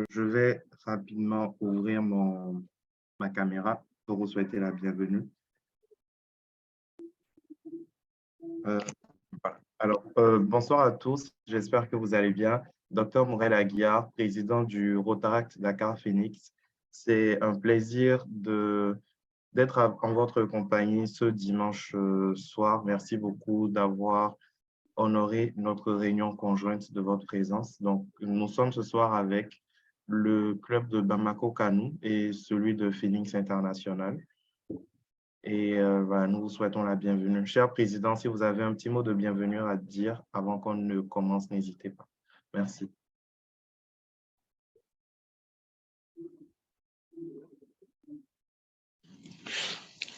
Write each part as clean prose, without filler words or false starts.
Je vais rapidement ouvrir ma caméra pour vous souhaiter la bienvenue. Euh, voilà. Alors, bonsoir à tous, j'espère que vous allez bien. Docteur Morel Aguiar, président du Rotaract Dakar Phoenix. C'est un plaisir d'être en votre compagnie ce dimanche soir. Merci beaucoup d'avoir honoré notre réunion conjointe de votre présence. Donc, nous sommes ce soir avec le club de Bamako Kanu et celui de Phoenix International. Et voilà, nous vous souhaitons la bienvenue. Cher Président, si vous avez un petit mot de bienvenue à dire avant qu'on ne commence, n'hésitez pas. Merci.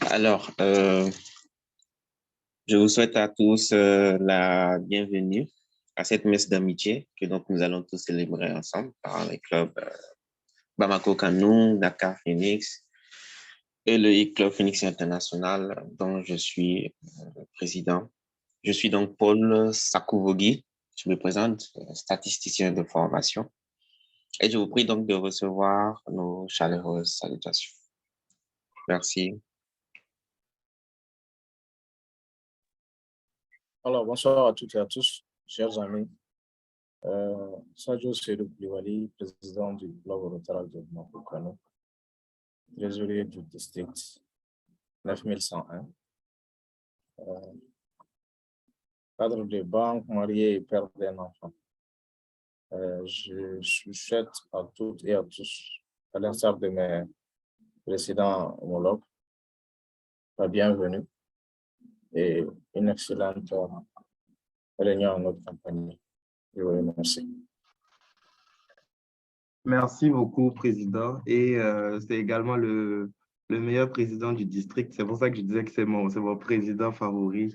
Alors, je vous souhaite à tous la bienvenue à cette messe d'amitié que donc nous allons tous célébrer ensemble par les clubs Bamako Kanu, Dakar Phoenix et le e-club Phoenix International dont je suis président. Je suis donc Paul Sakouvogi, je me présente, statisticien de formation, et je vous prie donc de recevoir nos chaleureuses salutations. Merci. Alors, bonsoir à toutes et à tous, chers amis. Sadio Seydou Koulibaly, président du club Rotaract de Bamako Kanu, trésorier du district 9101, cadre de banque, marié et père d'un enfant. Je souhaite à toutes et à tous, à l'instar de mes précédents homologues, la bienvenue et une excellente réunion en notre compagnie. Je vous remercie. Merci beaucoup, Président. Et c'est également le meilleur président du district. C'est pour ça que je disais que c'est mon président favori.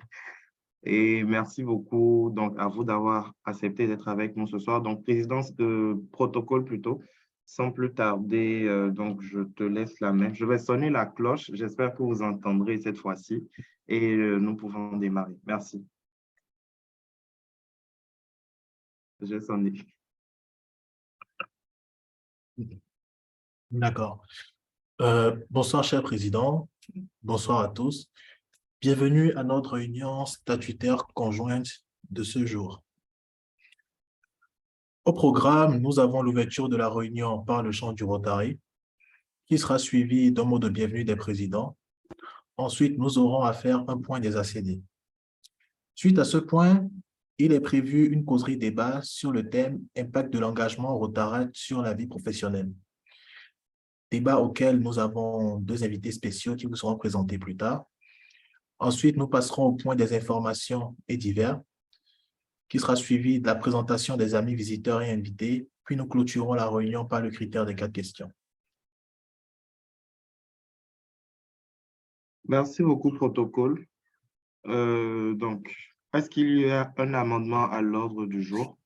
Et merci beaucoup donc, à vous d'avoir accepté d'être avec nous ce soir. Donc, présidence de protocole plutôt. Sans plus tarder, donc je te laisse la main. Je vais sonner la cloche. J'espère que vous entendrez cette fois-ci et nous pouvons démarrer. Merci. J'ai sonné. D'accord. Bonsoir, cher président. Bonsoir à tous. Bienvenue à notre réunion statutaire conjointe de ce jour. Au programme, nous avons l'ouverture de la réunion par le chant du Rotary, qui sera suivi d'un mot de bienvenue des présidents. Ensuite, nous aurons à faire un point des ACD. Suite à ce point, il est prévu une causerie débat sur le thème « Impact de l'engagement Rotaract sur la vie professionnelle ». Débat auquel nous avons deux invités spéciaux qui vous seront présentés plus tard. Ensuite, nous passerons au point des informations et divers, qui sera suivi de la présentation des amis visiteurs et invités, puis nous clôturons la réunion par le critère des 4 questions. Merci beaucoup, protocole. Donc, est-ce qu'il y a un amendement à l'ordre du jour?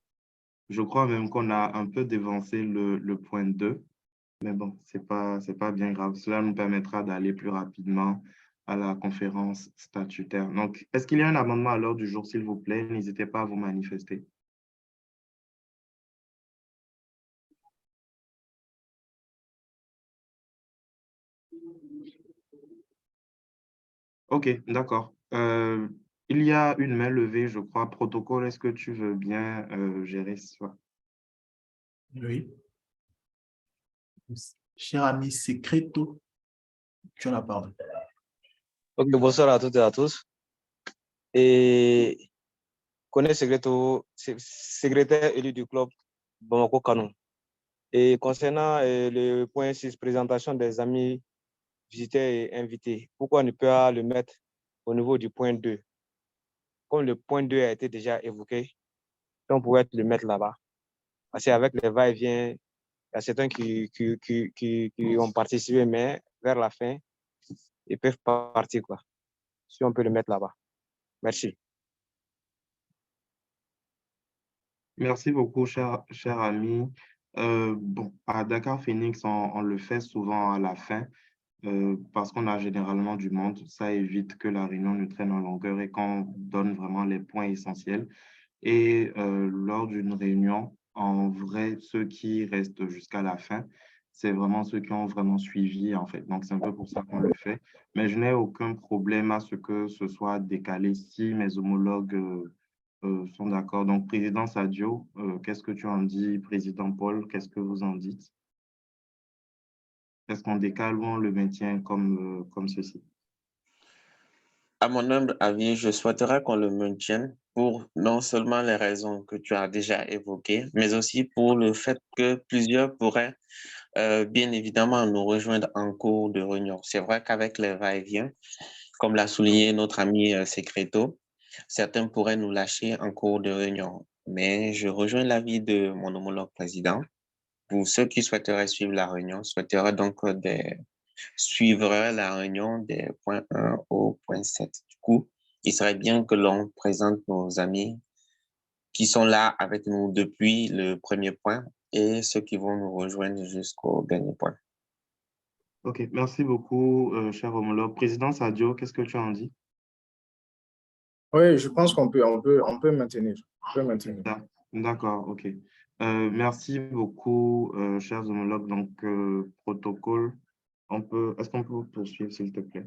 Je crois même qu'on a un peu dévancé le point 2, mais bon, c'est pas bien grave. Cela nous permettra d'aller plus rapidement à la conférence statutaire. Donc, est-ce qu'il y a un amendement à l'ordre du jour, s'il vous plaît? N'hésitez pas à vous manifester. OK, d'accord. Il y a une main levée, je crois. Protocole, est-ce que tu veux bien gérer ça? Oui. Cher ami Secreto, tu as la parole. Ok, bonsoir à toutes et à tous. Et connais Secreto, secrétaire élu du club Bamako Kanu. Et concernant le point 6, présentation des amis visiteurs et invités, pourquoi ne pas le mettre au niveau du point 2? Comme le point 2 a été déjà évoqué, on pourrait le mettre là-bas. Parce qu'avec les va-et-vient, il y a certains qui ont participé, mais vers la fin, ils peuvent partir, quoi. Si on peut le mettre là-bas. Merci. Merci beaucoup, cher ami. Bon, à Dakar Phoenix, on le fait souvent à la fin parce qu'on a généralement du monde. Ça évite que la réunion ne traîne en longueur et qu'on donne vraiment les points essentiels. Et lors d'une réunion, en vrai, ceux qui restent jusqu'à la fin, c'est vraiment ceux qui ont vraiment suivi, en fait. Donc, c'est un peu pour ça qu'on le fait. Mais je n'ai aucun problème à ce que ce soit décalé si mes homologues sont d'accord. Donc, président Sadio, qu'est-ce que tu en dis? Président Paul, qu'est-ce que vous en dites? Est-ce qu'on décale ou on le maintient comme ceci? À mon humble avis, je souhaiterais qu'on le maintienne pour non seulement les raisons que tu as déjà évoquées, mais aussi pour le fait que plusieurs pourraient bien évidemment nous rejoindre en cours de réunion. C'est vrai qu'avec les va-et-vient, comme l'a souligné notre ami Secreto, certains pourraient nous lâcher en cours de réunion. Mais je rejoins l'avis de mon homologue président. Pour ceux qui souhaiteraient suivre la réunion, souhaiteraient donc suivre la réunion des points 1 au point 7. Du coup, il serait bien que l'on présente nos amis qui sont là avec nous depuis le premier point et ceux qui vont nous rejoindre jusqu'au dernier point. OK, merci beaucoup, cher homologue. Président Sadio, qu'est-ce que tu en dis? Oui, je pense qu'on peut maintenir. On peut maintenir. D'accord, OK. Merci beaucoup, chers homologues. Donc, protocole, est-ce qu'on peut poursuivre, s'il te plaît?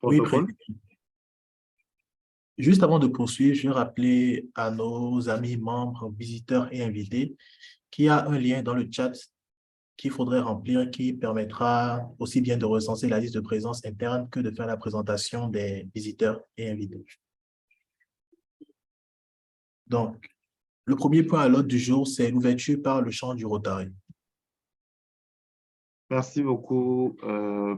Oui, Protocole? Président. Juste avant de poursuivre, je vais rappeler à nos amis, membres, visiteurs et invités qu'il y a un lien dans le chat qu'il faudrait remplir qui permettra aussi bien de recenser la liste de présence interne que de faire la présentation des visiteurs et invités. Donc, le premier point à l'ordre du jour, c'est l'ouverture par le chant du Rotary. Merci beaucoup,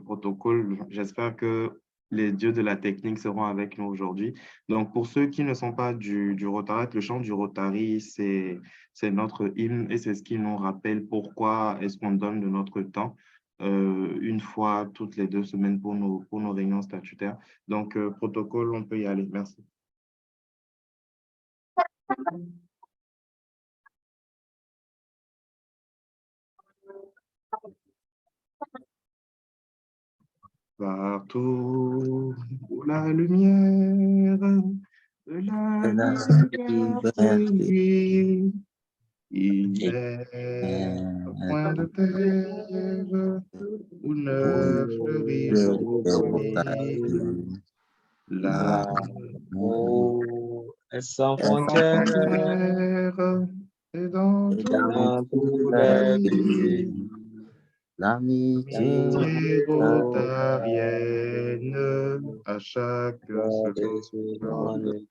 protocole. J'espère que les dieux de la technique seront avec nous aujourd'hui. Donc, pour ceux qui ne sont pas du Rotary, le chant du Rotary, c'est notre hymne et c'est ce qui nous rappelle pourquoi est-ce qu'on donne de notre temps une fois toutes les 2 semaines pour nos réunions statutaires. Donc, protocole, on peut y aller. Merci. Partout où la lumière de la liberté brille, il est un point de terre où ne fleurit le rosier. L'amour est sans Sans frontières frontières et dans dans tous tous les les pays. pays. L'amitié rotarienne à chaque seconde.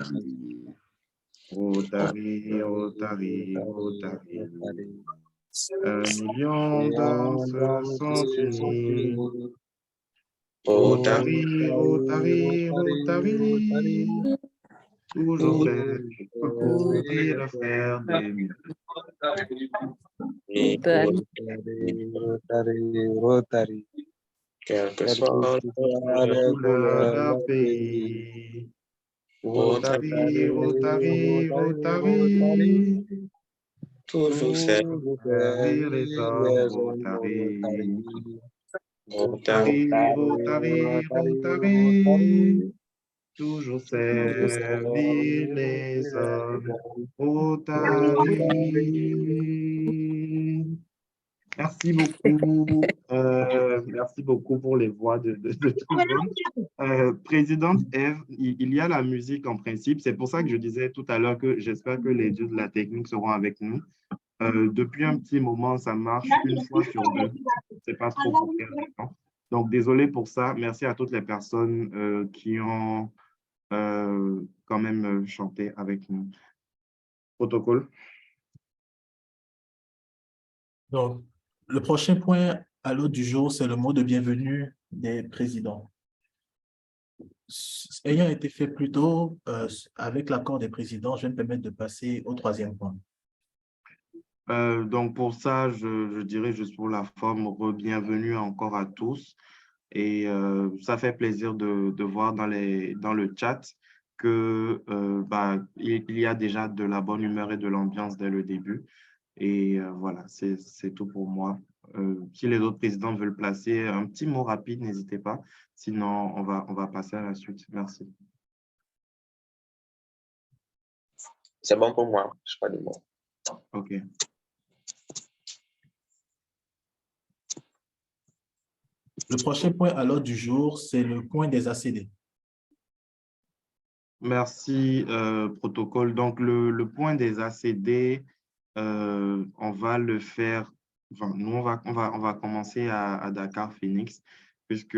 Rotary, Rotary, Rotary. 1 million d'âmes se sont unies. Rotary, Rotary, Rotary. Toujours fait pour courir, faire des miracles. Rotary. Quel que Quelle soit que soit La les couleur couleurs d'un d'un pays. pays. Rotary, Rotary, Rotary, Rotary. Rotary. toujours c'est Toujours Servir les hommes, les hommes Rotary. Rotary. Rotary, Rotary, Rotary. Toujours servir les hommes, Rotary. Merci beaucoup. Merci beaucoup pour les voix de tout le monde. Présidente Eve, il y a la musique en principe. C'est pour ça que je disais tout à l'heure que j'espère que les dieux de la technique seront avec nous. Depuis un petit moment, ça marche une fois sur deux. C'est pas trop pour quelle raison. Donc, désolé pour ça. Merci à toutes les personnes qui ont quand même chanté avec nous. Protocole. Donc, le prochain point à l'ordre du jour, c'est le mot de bienvenue des présidents. Ayant été fait plus tôt, avec l'accord des présidents, je vais me permettre de passer au troisième point. Donc, pour ça, je dirais juste pour la forme, bienvenue encore à tous. Et ça fait plaisir de voir dans le chat que il y a déjà de la bonne humeur et de l'ambiance dès le début. Et voilà, c'est tout pour moi. Si les autres présidents veulent placer un petit mot rapide, n'hésitez pas. Sinon, on va passer à la suite. Merci. C'est bon pour moi, je crois de mots. OK. Le prochain point à l'ordre du jour, c'est le point des ACD. Merci, protocole. Donc, le point des ACD, on va le faire, enfin, nous, on va commencer à Dakar Phoenix, puisque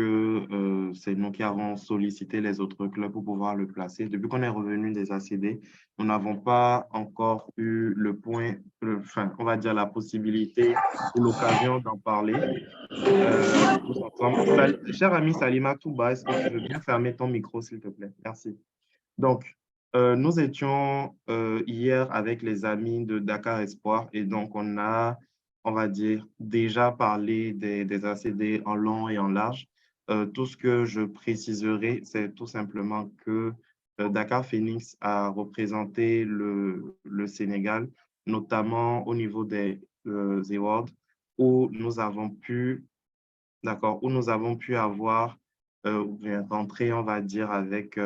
c'est nous qui avons sollicité les autres clubs pour pouvoir le placer. Depuis qu'on est revenu des ACD, nous n'avons pas encore eu le point, enfin, on va dire la possibilité ou l'occasion d'en parler tous ensemble. Cher ami Salima Touba, est-ce que tu veux bien fermer ton micro, s'il te plaît? Merci. Donc, nous étions hier avec les amis de Dakar Espoir et donc on a, on va dire, déjà parlé des ACD en long et en large. Tout ce que je préciserai, c'est tout simplement que Dakar Phoenix a représenté le Sénégal, notamment au niveau des awards, où nous avons pu, d'accord, où nous avons pu avoir, ou bien rentrer, on va dire, avec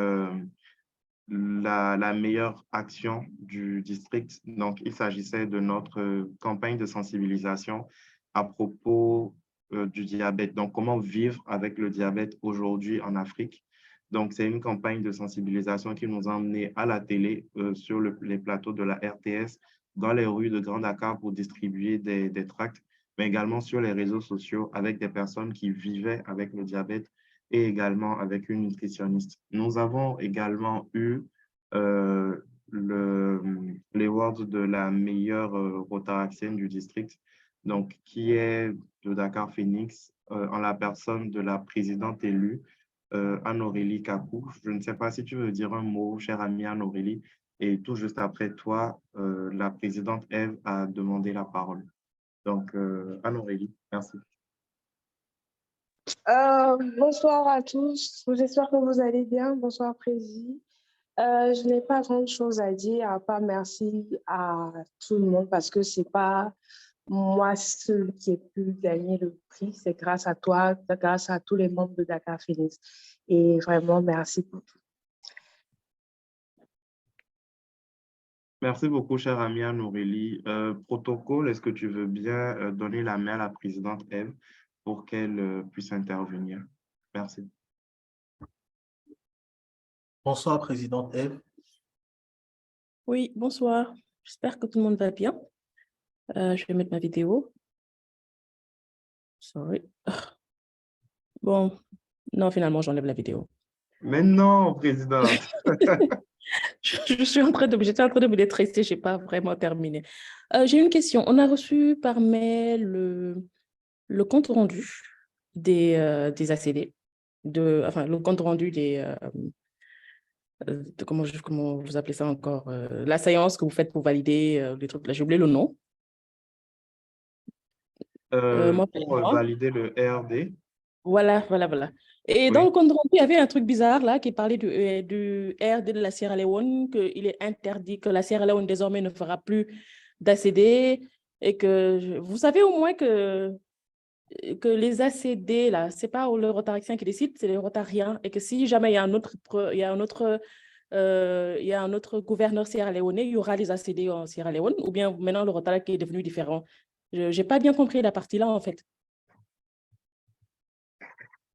la meilleure action du district. Donc, il s'agissait de notre campagne de sensibilisation à propos du diabète. Donc, comment vivre avec le diabète aujourd'hui en Afrique. Donc, c'est une campagne de sensibilisation qui nous a emmenés à la télé, sur les plateaux de la RTS, dans les rues de Grand Dakar pour distribuer des tracts, mais également sur les réseaux sociaux avec des personnes qui vivaient avec le diabète et également avec une nutritionniste. Nous avons également eu l'award de la meilleure rotaractienne du district, donc qui est de Dakar Phoenix, en la personne de la présidente élue, Anne-Aurélie Kakou. Je ne sais pas si tu veux dire un mot, chère amie Anne-Aurélie, et tout juste après toi, la présidente Eve a demandé la parole. Donc, Anne-Aurélie, merci. Bonsoir à tous, j'espère que vous allez bien. Bonsoir, Président. Je n'ai pas grand chose à dire, à part merci à tout le monde parce que ce n'est pas moi seul qui ai pu gagner le prix, c'est grâce à toi, grâce à tous les membres de Dakar Phoenix. Et vraiment, merci pour tout. Merci beaucoup, chère amie Anne-Aurélie. Protocole, est-ce que tu veux bien donner la main à la présidente Eve pour qu'elle puisse intervenir? Merci. Bonsoir, présidente Eve. Oui, bonsoir. J'espère que tout le monde va bien. Je vais mettre ma vidéo. Sorry. Bon, non, finalement, j'enlève la vidéo. Mais non, présidente. J'étais en train de me détresser, je n'ai pas vraiment terminé. J'ai une question. On a reçu par mail le compte rendu des ACD, enfin, le compte rendu comment vous appelez ça encore, la séance que vous faites pour valider les trucs. Là, j'ai oublié le nom. Pour valider le ERD. Voilà. Et Oui. dans le compte rendu, il y avait un truc bizarre là qui parlait du ERD de la Sierra Leone, qu'il est interdit, que la Sierra Leone désormais ne fera plus d'ACD et que vous savez au moins que les ACD, là, ce n'est pas le Rotaraxien qui décide, c'est les Rotariens et que si jamais il y a un autre gouverneur sierra-léonais, il y aura les ACD en Sierra Leone ou bien maintenant le Rotaract qui est devenu différent. Je n'ai pas bien compris la partie-là en fait.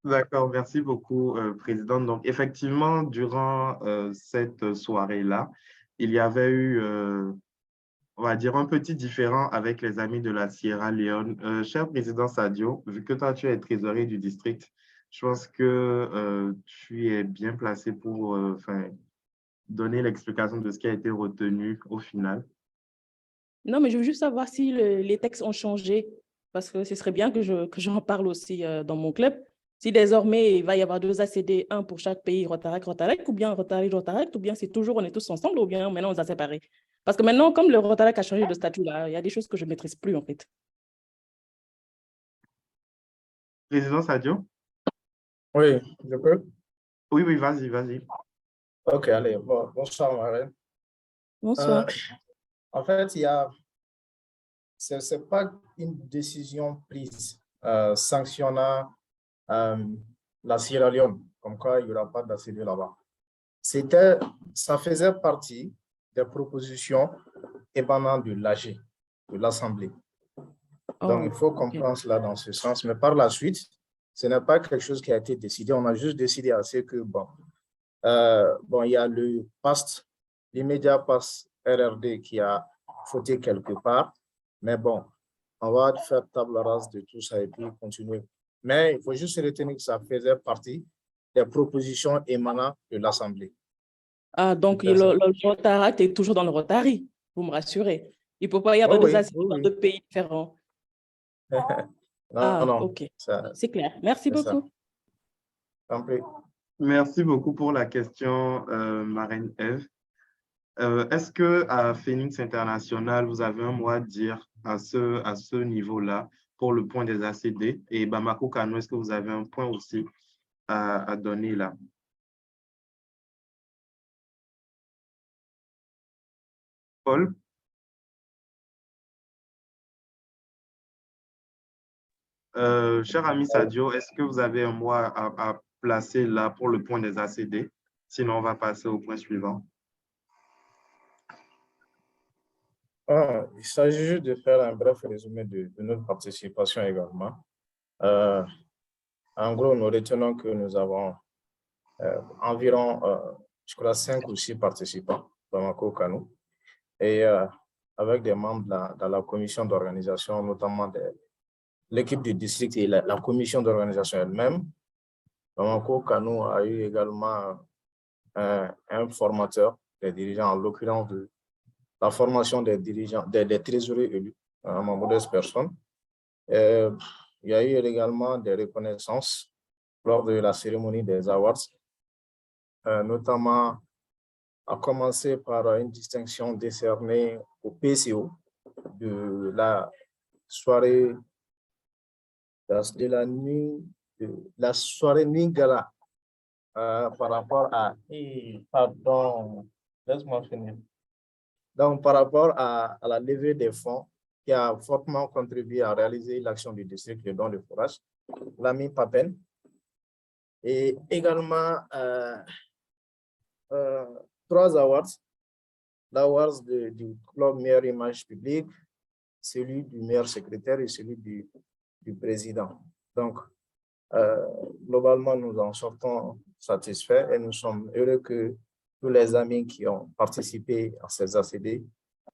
D'accord, merci beaucoup, présidente. Donc, effectivement, durant cette soirée-là, il y avait eu, on va dire, un petit différend avec les amis de la Sierra Leone. Cher président Sadio, vu que toi, tu es trésorier du district, je pense que tu es bien placé pour donner l'explication de ce qui a été retenu au final. Non, mais je veux juste savoir si les textes ont changé, parce que ce serait bien que j'en parle aussi dans mon club. Si désormais, il va y avoir 2 ACD, un pour chaque pays, Rotaract, ou bien Rotaract, ou bien c'est toujours, on est tous ensemble, ou bien maintenant, on s'est séparés. Parce que maintenant, comme le Rotaract a changé de statut, là, il y a des choses que je ne maîtrise plus, en fait. Président Sadio? Oui, je peux? Oui, vas-y. Ok, allez, bonsoir, Marine. Bonsoir. En fait, ce n'est pas une décision prise sanctionnant la Sierra Leone, comme quoi il n'y aura pas d'ACD là-bas. Ça faisait partie des propositions émanant de l'AG, de l'Assemblée. Donc, il faut comprendre cela dans ce sens. Mais par la suite, ce n'est pas quelque chose qui a été décidé. On a juste décidé assez que, il y a le PAST, l'immédiat PAST RRD qui a fauté quelque part. Mais bon, on va faire table rase de tout ça et puis continuer. Mais il faut juste retenir que ça faisait partie des propositions émanant de l'Assemblée. Ah, donc le Rotaract est toujours dans le Rotary, vous me rassurez. Il ne peut pas y avoir deux assises dans deux pays différents. Non, ok, c'est clair. Merci beaucoup. Merci beaucoup pour la question, Marine Ève. Est-ce qu'à Phoenix International, vous avez un mot à dire à ce niveau-là pour le point des ACD? Et Bamako Kano, est-ce que vous avez un point aussi à donner là? Paul? Cher ami Sadio, est-ce que vous avez un mot à placer là pour le point des ACD? Sinon, on va passer au point suivant. Il s'agit juste de faire un bref résumé de notre participation également. En gros, nous retenons que nous avons environ, je crois, 5 ou 6 participants Bamako Kano et avec des membres dans la commission d'organisation, notamment de l'équipe du district et la commission d'organisation elle-même. Bamako Kano a eu également un formateur des dirigeants, en l'occurrence de la formation des dirigeants, des trésoriers élus, ma modeste personne. Il y a eu également des reconnaissances lors de la cérémonie des awards, notamment à commencer par une distinction décernée au PCO de la soirée de la soirée nuit gala par rapport à laisse-moi finir. Donc, par rapport à la levée des fonds qui a fortement contribué à réaliser l'action du district de don de forage, l'ami Papen, et également 3 awards, l'awards du club meilleure image publique, celui du meilleur secrétaire et celui du président. Donc, globalement, nous en sortons satisfaits et nous sommes heureux que tous les amis qui ont participé à ces ACD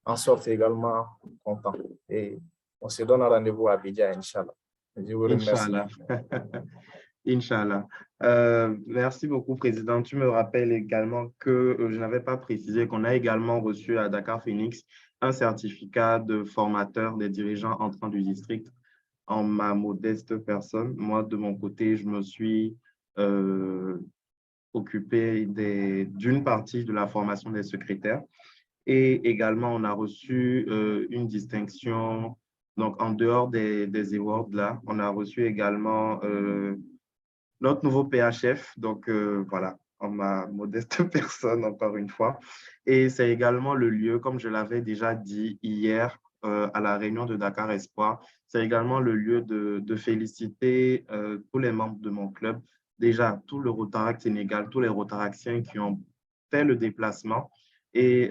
en sortent également contents. Et on se donne rendez-vous à Abidjan, Inch'Allah. Je vous remercie. Inch'Allah. Merci beaucoup, Président. Tu me rappelles également que je n'avais pas précisé qu'on a également reçu à Dakar Phoenix un certificat de formateur des dirigeants entrants du district en ma modeste personne. Moi, de mon côté, je me suis occupé d'une partie de la formation des secrétaires. Et également, on a reçu une distinction. Donc, en dehors des awards là, on a reçu également notre nouveau PHF. Donc, voilà, en ma modeste personne, encore une fois. Et c'est également le lieu, comme je l'avais déjà dit hier à la réunion de Dakar Espoir, c'est également le lieu de féliciter tous les membres de mon club. Déjà, tout le Rotaract Sénégal, tous les Rotaractiens qui ont fait le déplacement et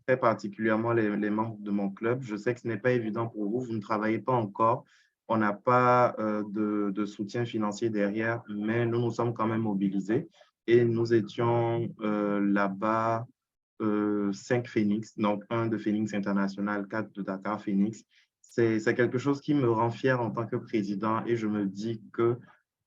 très particulièrement les membres de mon club. Je sais que ce n'est pas évident pour vous, vous ne travaillez pas encore, on n'a pas de soutien financier derrière, mais nous nous sommes quand même mobilisés et nous étions là-bas 5 Phoenix, donc 1 de Phoenix International, 4 de Dakar Phoenix. C'est quelque chose qui me rend fier en tant que président et je me dis que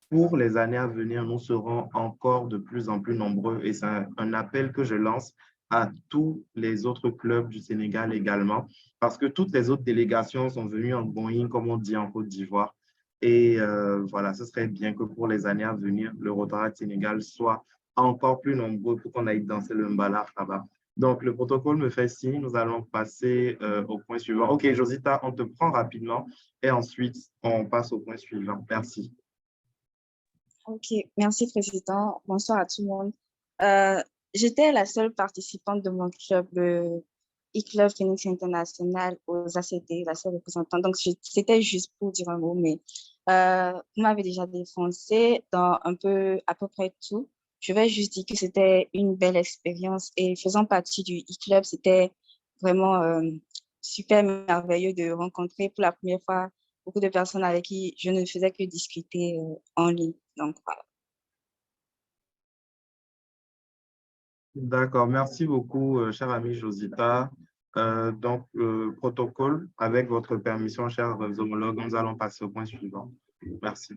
pour les années à venir, nous serons encore de plus en plus nombreux et c'est un appel que je lance à tous les autres clubs du Sénégal également, parce que toutes les autres délégations sont venues en going, comme on dit en Côte d'Ivoire. Et voilà, ce serait bien que pour les années à venir, le Rotaract Sénégal soit encore plus nombreux pour qu'on aille danser le Mbala là-bas. Donc, le protocole me fait signe, nous allons passer au point suivant. OK, Josita, on te prend rapidement et ensuite, on passe au point suivant. Merci. OK, merci, Président. Bonsoir à tout le monde. J'étais la seule participante de mon club, le e-club Phoenix International aux ACD, la seule représentante. Donc, c'était juste pour dire un mot, mais vous m'avez déjà défoncé dans à peu près tout. je vais juste dire que c'était une belle expérience et faisant partie du e-club, c'était vraiment super merveilleux de rencontrer pour la première fois beaucoup de personnes avec qui je ne faisais que discuter en ligne. Donc, voilà. D'accord, merci beaucoup, chère amie Josita. Donc, protocole, avec votre permission, chers homologues, nous allons passer au point suivant. Merci.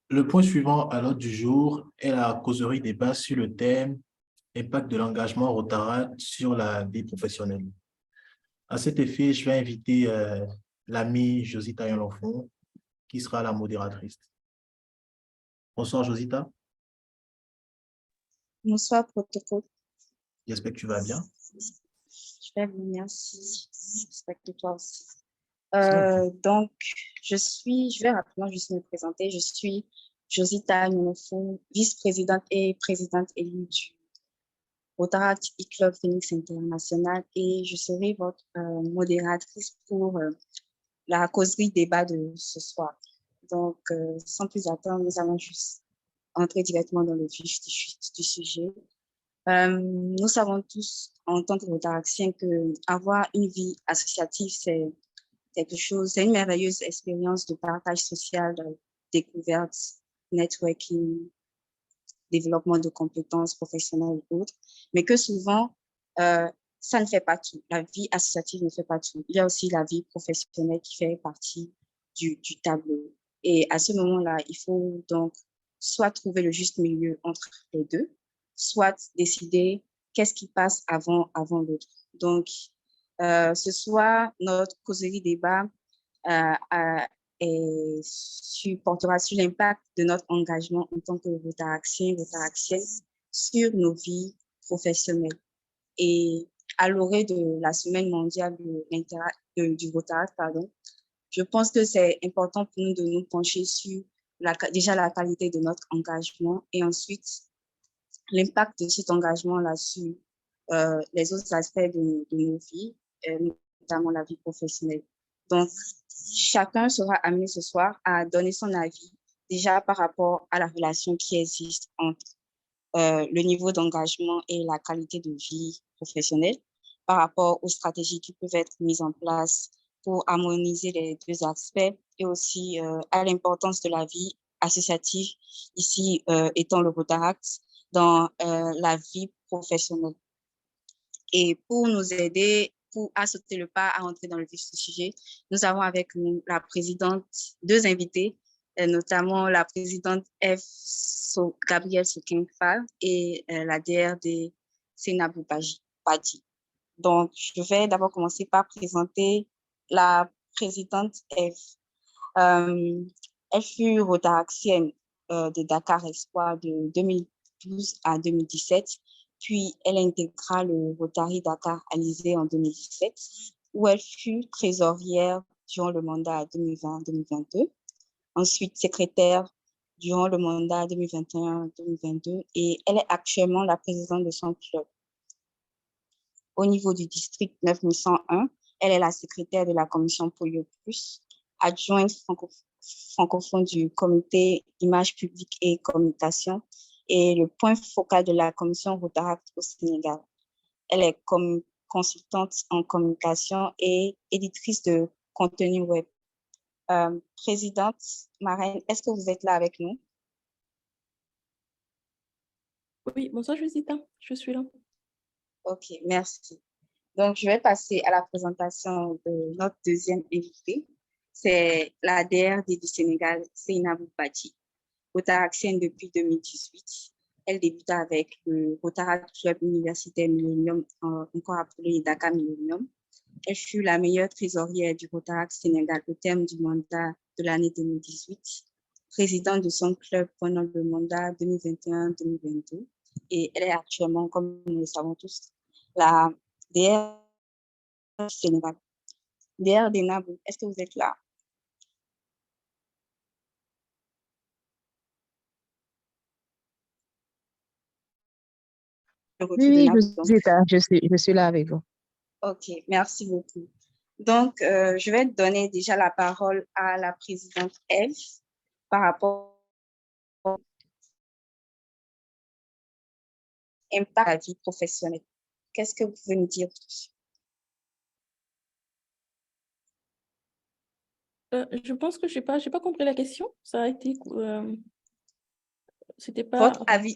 Le point suivant à l'ordre du jour est la causerie débat sur le thème « Impact de l'engagement Rotaract sur la vie professionnelle ». À cet effet, je vais inviter l'amie Josita Yolofon, qui sera la modératrice. Bonsoir, Josita. Bonsoir, protocole. J'espère que tu vas bien. Je vais bien, merci. J'espère que toi aussi. Okay. Donc, je vais rapidement juste me présenter. Je suis Josita Yolofon, vice-présidente et présidente élue du Rotaract e-Club Phoenix International et je serai votre modératrice pour la causerie débat de ce soir. Donc, sans plus attendre, nous allons juste entrer directement dans le vif du sujet. Nous savons tous, en tant que Rotaractiens, qu'avoir une vie associative, c'est quelque chose, c'est une merveilleuse expérience de partage social, de découverte, networking, développement de compétences professionnelles et autres, mais que souvent, ça ne fait pas tout. La vie associative ne fait pas tout. Il y a aussi la vie professionnelle qui fait partie du tableau. Et à ce moment-là, il faut donc soit trouver le juste milieu entre les deux, soit décider qu'est-ce qui passe avant l'autre. Donc, ce soir, notre causerie débat portera sur l'impact de notre engagement en tant que Rotaractiens, Rotaractiennes sur nos vies professionnelles. Et à l'orée de la semaine mondiale du Rotaract, je pense que c'est important pour nous de nous pencher sur déjà la qualité de notre engagement et ensuite l'impact de cet engagement-là sur les autres aspects de nos vies, notamment la vie professionnelle. Donc, chacun sera amené ce soir à donner son avis déjà par rapport à la relation qui existe entre le niveau d'engagement et la qualité de vie professionnelle, par rapport aux stratégies qui peuvent être mises en place pour harmoniser les deux aspects et aussi à l'importance de la vie associative, ici étant le Rotaract, dans la vie professionnelle. Et pour nous aider à sauter le pas, à entrer dans le vif du sujet, nous avons avec nous la présidente, deux invités, notamment la présidente Gabrielle Sokin-Fall et la DRD Seynabou Badji. Donc, je vais d'abord commencer par présenter la présidente F. Elle fut rotaractienne de Dakar Espoir de 2012 à 2017. Puis, elle intégra le Rotary Dakar Alizé en 2017, où elle fut trésorière durant le mandat 2020-2022. Ensuite, secrétaire durant le mandat 2021-2022. Et elle est actuellement la présidente de son club. Au niveau du district 9101, elle est la secrétaire de la commission Polio Plus, adjointe francophone du comité Image publique et communication et le point focal de la commission Rotaract au Sénégal. Elle est consultante en communication et éditrice de contenu web. Présidente Marraine, est-ce que vous êtes là avec nous? Oui, bonsoir Josita, je suis là. Ok, merci. Donc, je vais passer à la présentation de notre deuxième invité. C'est la DRD du Sénégal, Seynabou Badji, rotaractienne depuis 2018. Elle débuta avec le Rotaract Club Universitaire Millennium, encore appelé Dakar Millennium. Elle fut la meilleure trésorière du Rotaract Sénégal au terme du mandat de l'année 2018, présidente de son club pendant le mandat 2021-2022. Et elle est actuellement, comme nous le savons tous, la DR Sénégal. DR Nabou, est-ce que vous êtes là? Oui, je suis là avec vous. Ok, merci beaucoup. Donc, je vais donner déjà la parole à la présidente F par rapport impact la vie professionnelle. Qu'est-ce que vous pouvez nous dire dessus? Je pense que j'ai pas compris la question. Ça a été, c'était pas. Votre avis,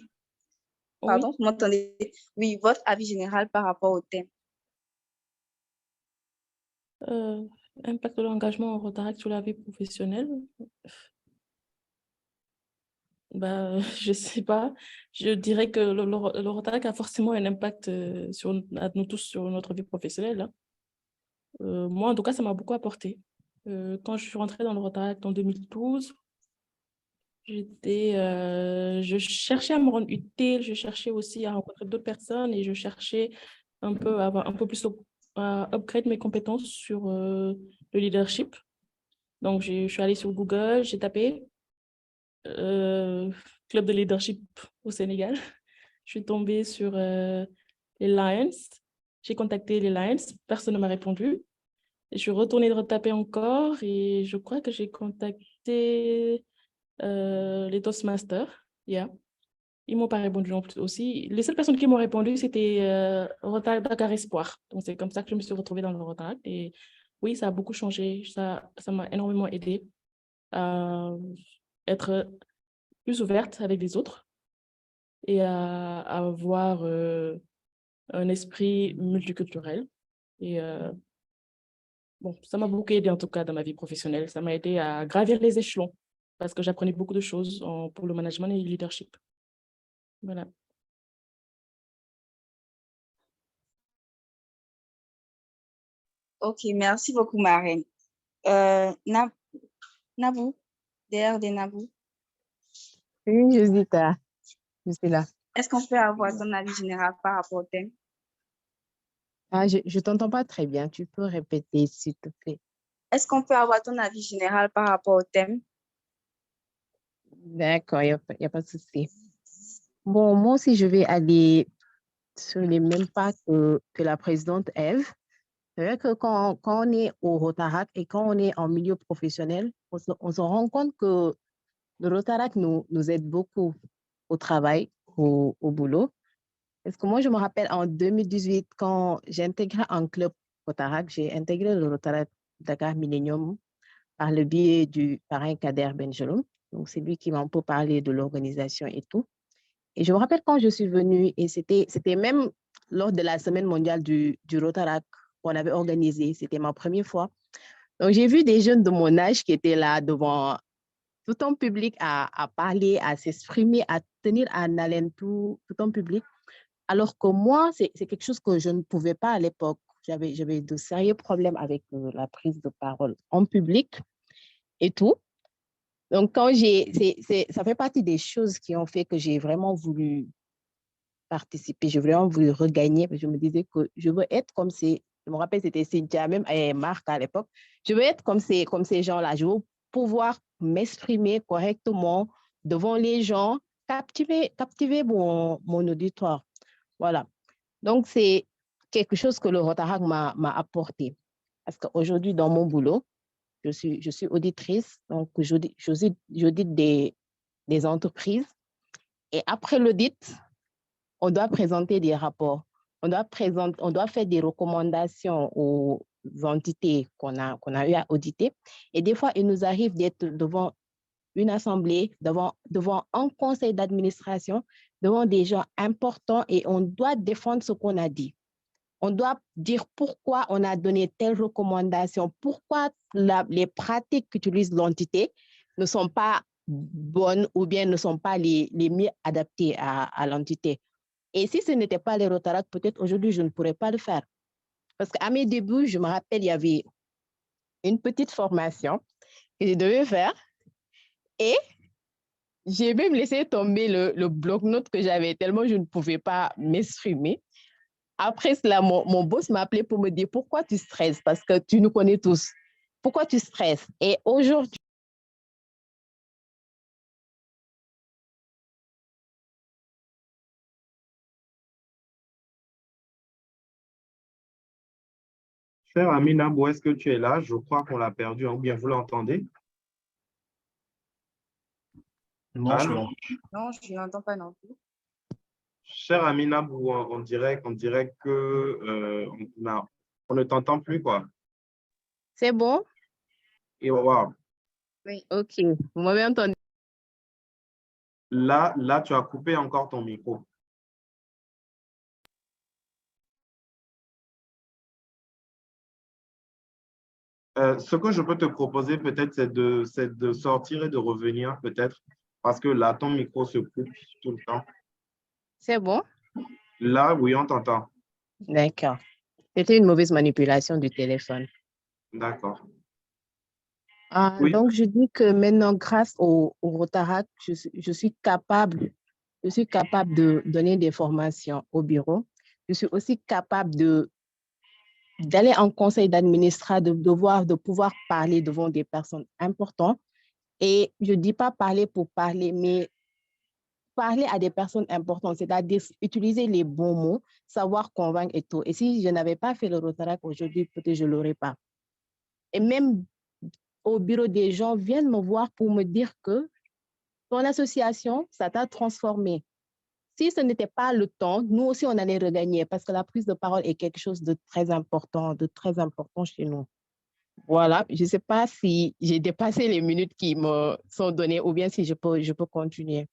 Oui. pardon, vous m'entendez? Oui, votre avis général par rapport au thème. Impact de l'engagement au Rotaract sur la vie professionnelle. Bah, je sais pas. Je dirais que le Rotaract a forcément un impact à nous tous sur notre vie professionnelle, hein. Moi, en tout cas, ça m'a beaucoup apporté. Quand je suis rentrée dans le Rotaract en 2012, je cherchais à me rendre utile, je cherchais aussi à rencontrer d'autres personnes et je cherchais un peu à avoir un peu plus à upgrade mes compétences sur le leadership. Donc, je suis allée sur Google, j'ai tapé club de leadership au Sénégal. Je suis tombée sur les Lions. J'ai contacté les Lions, personne ne m'a répondu. Et je suis retournée de retaper encore et je crois que j'ai contacté les Toastmasters. Yeah. Ils ne m'ont pas répondu non plus aussi. Les seules personnes qui m'ont répondu, c'était Rotaract Dakar Espoir. Donc, c'est comme ça que je me suis retrouvée dans le Rotaract. Et oui, ça a beaucoup changé. Ça m'a énormément aidé à être plus ouverte avec les autres et à avoir un esprit multiculturel. Et bon, ça m'a beaucoup aidé en tout cas dans ma vie professionnelle. Ça m'a aidé à gravir les échelons parce que j'apprenais beaucoup de choses pour le management et le leadership. Voilà. Ok, merci beaucoup, Marraine. Nabou, derrière des Nabou. Oui, Josita, je suis là. Est-ce qu'on peut avoir ton avis général par rapport au thème? Ah, je ne t'entends pas très bien. Tu peux répéter, s'il te plaît. Est-ce qu'on peut avoir ton avis général par rapport au thème? D'accord, il n'y a pas de souci. Bon, moi aussi, je vais aller sur les mêmes pas que la présidente Eve. C'est vrai que quand on est au Rotaract et quand on est en milieu professionnel, on se rend compte que le Rotaract nous aide beaucoup au travail, au boulot. Parce que moi, je me rappelle en 2018, quand j'ai intégré un club Rotaract, j'ai intégré le Rotaract Dakar Millennium par le biais du parrain Kader Benjeloum. Donc, c'est lui qui m'a un peu parlé de l'organisation et tout. Et je me rappelle quand je suis venue, et c'était même lors de la semaine mondiale du Rotaract qu'on avait organisé. C'était ma première fois. Donc, j'ai vu des jeunes de mon âge qui étaient là devant tout un public à parler, à s'exprimer, à tenir en haleine tout un public. Alors que moi, c'est quelque chose que je ne pouvais pas à l'époque. J'avais de sérieux problèmes avec la prise de parole en public et tout. Donc, ça fait partie des choses qui ont fait que j'ai vraiment voulu participer, j'ai vraiment voulu regagner. Je me disais que je veux être comme je me rappelle, c'était Cynthia, même et Marc à l'époque. Je veux être comme ces gens-là. Je veux pouvoir m'exprimer correctement devant les gens, captiver mon auditoire. Voilà. Donc, c'est quelque chose que le Rotaract m'a apporté. Parce qu'aujourd'hui, dans mon boulot, je suis auditrice, donc j'audite des entreprises. Et après l'audit, on doit présenter des rapports. On doit faire des recommandations aux entités qu'on a eu à auditer. Et des fois, il nous arrive d'être devant une assemblée, devant un conseil d'administration, devant des gens importants et on doit défendre ce qu'on a dit. On doit dire pourquoi on a donné telle recommandation, pourquoi les pratiques qu'utilise l'entité ne sont pas bonnes ou bien ne sont pas les mieux adaptées à l'entité. Et si ce n'était pas les Rotaract, peut-être aujourd'hui, je ne pourrais pas le faire. Parce qu'à mes débuts, je me rappelle, il y avait une petite formation que je devais faire et j'ai même laissé tomber le bloc-notes que j'avais tellement je ne pouvais pas m'exprimer. Après cela, mon boss m'a appelé pour me dire pourquoi tu stresses, parce que tu nous connais tous. Pourquoi tu stresses? Et aujourd'hui, Cher ami Nabou, est-ce que tu es là? Je crois qu'on l'a perdu, ou bien vous l'entendez? Non, je Allô? l'entends. Non, je n'entends pas non plus. Cher Amina, on dirait que on ne t'entend plus, quoi. C'est bon? Et wow. Oui. OK. Vous m'avez entendu? Là, tu as coupé encore ton micro. Ce que je peux te proposer peut-être, c'est de sortir et de revenir peut-être, parce que là, ton micro se coupe tout le temps. C'est bon? Là, oui, on t'entend. D'accord. C'était une mauvaise manipulation du téléphone. D'accord. Ah, Oui, donc, je dis que maintenant, grâce au Rotaract, je suis capable de donner des formations au bureau. Je suis aussi capable d'aller en conseil d'administration, de pouvoir parler devant des personnes importantes. Et je ne dis pas parler pour parler, mais parler à des personnes importantes, c'est-à-dire utiliser les bons mots, savoir convaincre et tout. Et si je n'avais pas fait le Rotaract aujourd'hui, peut-être je ne l'aurais pas. Et même au bureau, des gens viennent me voir pour me dire que ton association, ça t'a transformé. Si ce n'était pas le temps, nous aussi, on allait regagner parce que la prise de parole est quelque chose de très important chez nous. Voilà, je ne sais pas si j'ai dépassé les minutes qui me sont données ou bien si je peux continuer.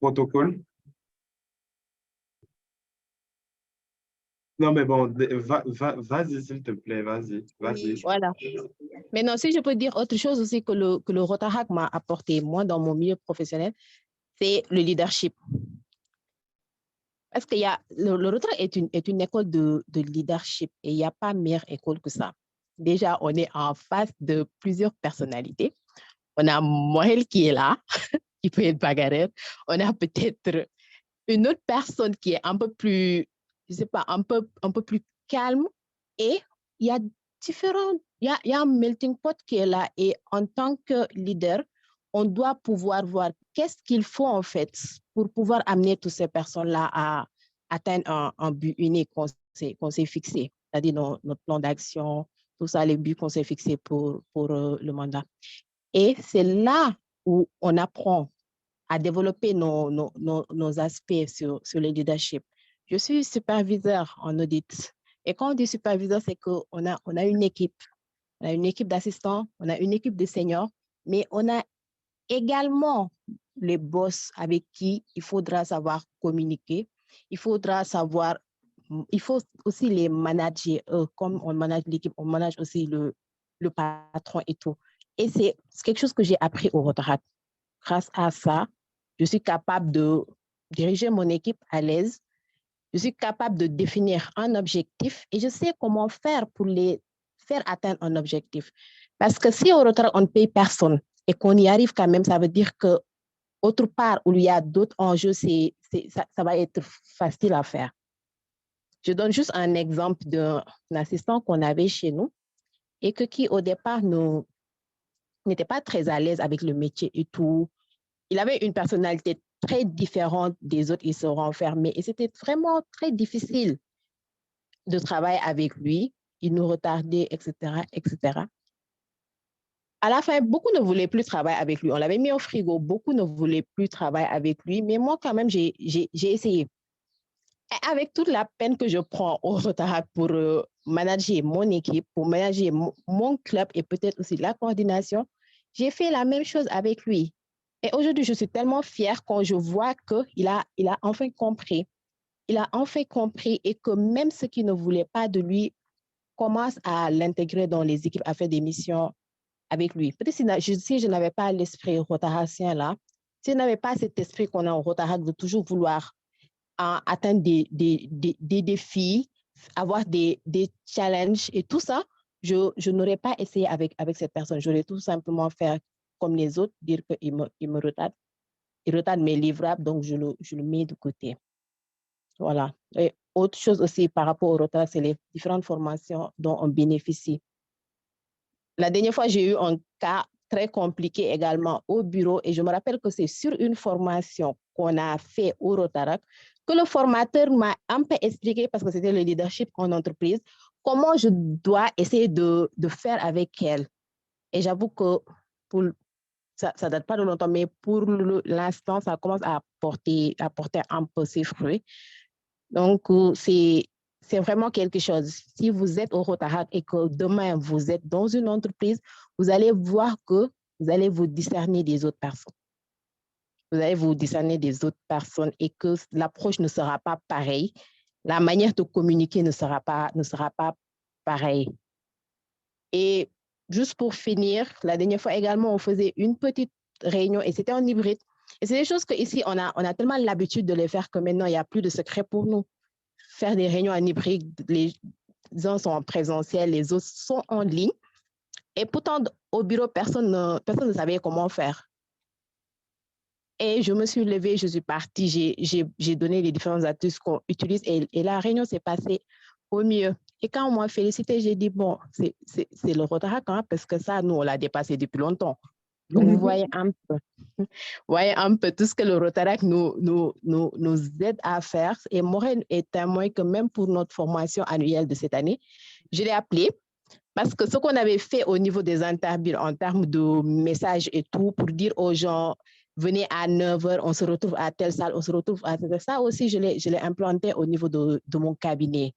protocole. Non, mais bon, vas-y, s'il te plaît, vas-y. Voilà. Maintenant, si je peux dire autre chose aussi que le Rotaract m'a apporté, moi, dans mon milieu professionnel, c'est le leadership. Parce que le Rotaract est une école de leadership et il n'y a pas meilleure école que ça. Déjà, on est en face de plusieurs personnalités. On a Moël qui est là, qui peut être bagarreur. On a peut-être une autre personne qui est un peu plus, je sais pas, un peu plus calme. Et il y a il y a un melting pot qui est là. Et en tant que leader, on doit pouvoir voir qu'est-ce qu'il faut en fait pour pouvoir amener toutes ces personnes-là à atteindre un but unique qu'on s'est fixé, c'est-à-dire notre plan d'action, tout ça, les buts qu'on s'est fixés pour le mandat. Et c'est là où on apprend à développer nos aspects sur le leadership. Je suis superviseur en audit. Et quand on dit superviseur, c'est qu'on a une équipe. On a une équipe d'assistants, on a une équipe de seniors, mais on a également les boss avec qui il faudra savoir communiquer. Il faut aussi les manager. Comme on manage l'équipe, on manage aussi le patron et tout. Et c'est quelque chose que j'ai appris au Rotaract. Grâce à ça, je suis capable de diriger mon équipe à l'aise. Je suis capable de définir un objectif et je sais comment faire pour les faire atteindre un objectif. Parce que si au Rotaract, on ne paye personne et qu'on y arrive quand même, ça veut dire que autre part où il y a d'autres enjeux, ça va être facile à faire. Je donne juste un exemple d'un assistant qu'on avait chez nous et qui au départ n'était pas très à l'aise avec le métier et tout. Il avait une personnalité très différente des autres, ils se renfermaient et c'était vraiment très difficile de travailler avec lui. Il nous retardait, etc., etc. À la fin, beaucoup ne voulaient plus travailler avec lui. On l'avait mis au frigo, beaucoup ne voulaient plus travailler avec lui, mais moi, quand même, j'ai essayé. Et avec toute la peine que je prends au Rotaract pour manager mon équipe, pour manager mon club et peut-être aussi la coordination, j'ai fait la même chose avec lui. Et aujourd'hui, je suis tellement fière quand je vois qu'il a enfin compris. Il a enfin compris et que même ceux qui ne voulaient pas de lui commencent à l'intégrer dans les équipes, à faire des missions avec lui. Peut-être si je n'avais pas l'esprit rotaractien là, si je n'avais pas cet esprit qu'on a au Rotaract de toujours vouloir atteindre des défis, avoir des challenges et tout ça, je n'aurais pas essayé avec cette personne. J'aurais tout simplement fait comme les autres, dire qu'il me retarde. Il retarde mes livrables, donc je le mets de côté. Voilà. Et autre chose aussi par rapport au retard, c'est les différentes formations dont on bénéficie. La dernière fois, j'ai eu un cas très compliqué également au bureau et je me rappelle que c'est sur une formation qu'on a fait au Rotaract que le formateur m'a un peu expliqué, parce que c'était le leadership en entreprise, comment je dois essayer de faire avec elle. Et j'avoue que ça date pas de longtemps, mais pour l'instant, ça commence à porter un peu ses fruits. Donc, c'est vraiment quelque chose. Si vous êtes au Rotaract et que demain, vous êtes dans une entreprise, vous allez voir que vous allez vous discerner des autres personnes. Vous allez vous discerner des autres personnes et que l'approche ne sera pas pareille. La manière de communiquer ne sera pas pareille. Et juste pour finir, la dernière fois également, on faisait une petite réunion et c'était en hybride. Et c'est des choses qu'ici, on a tellement l'habitude de les faire que maintenant, il n'y a plus de secret pour nous. Faire des réunions en hybride, les uns sont en présentiel, les autres sont en ligne. Et pourtant, au bureau, personne ne savait comment faire. Et je me suis levée, je suis partie, j'ai donné les différents astuces qu'on utilise et la réunion s'est passée au mieux. Et quand on m'a félicité, j'ai dit, bon, c'est le Rotaract, hein, parce que ça, nous, on l'a dépassé depuis longtemps. Donc, vous voyez un peu tout ce que le Rotaract nous aide à faire. Et Maureen est témoin que même pour notre formation annuelle de cette année, je l'ai appelé parce que ce qu'on avait fait au niveau des interviews en termes de messages et tout, pour dire aux gens, venez à 9h, on se retrouve à telle salle, on se retrouve à telle salle. Ça aussi, je l'ai implanté au niveau de mon cabinet.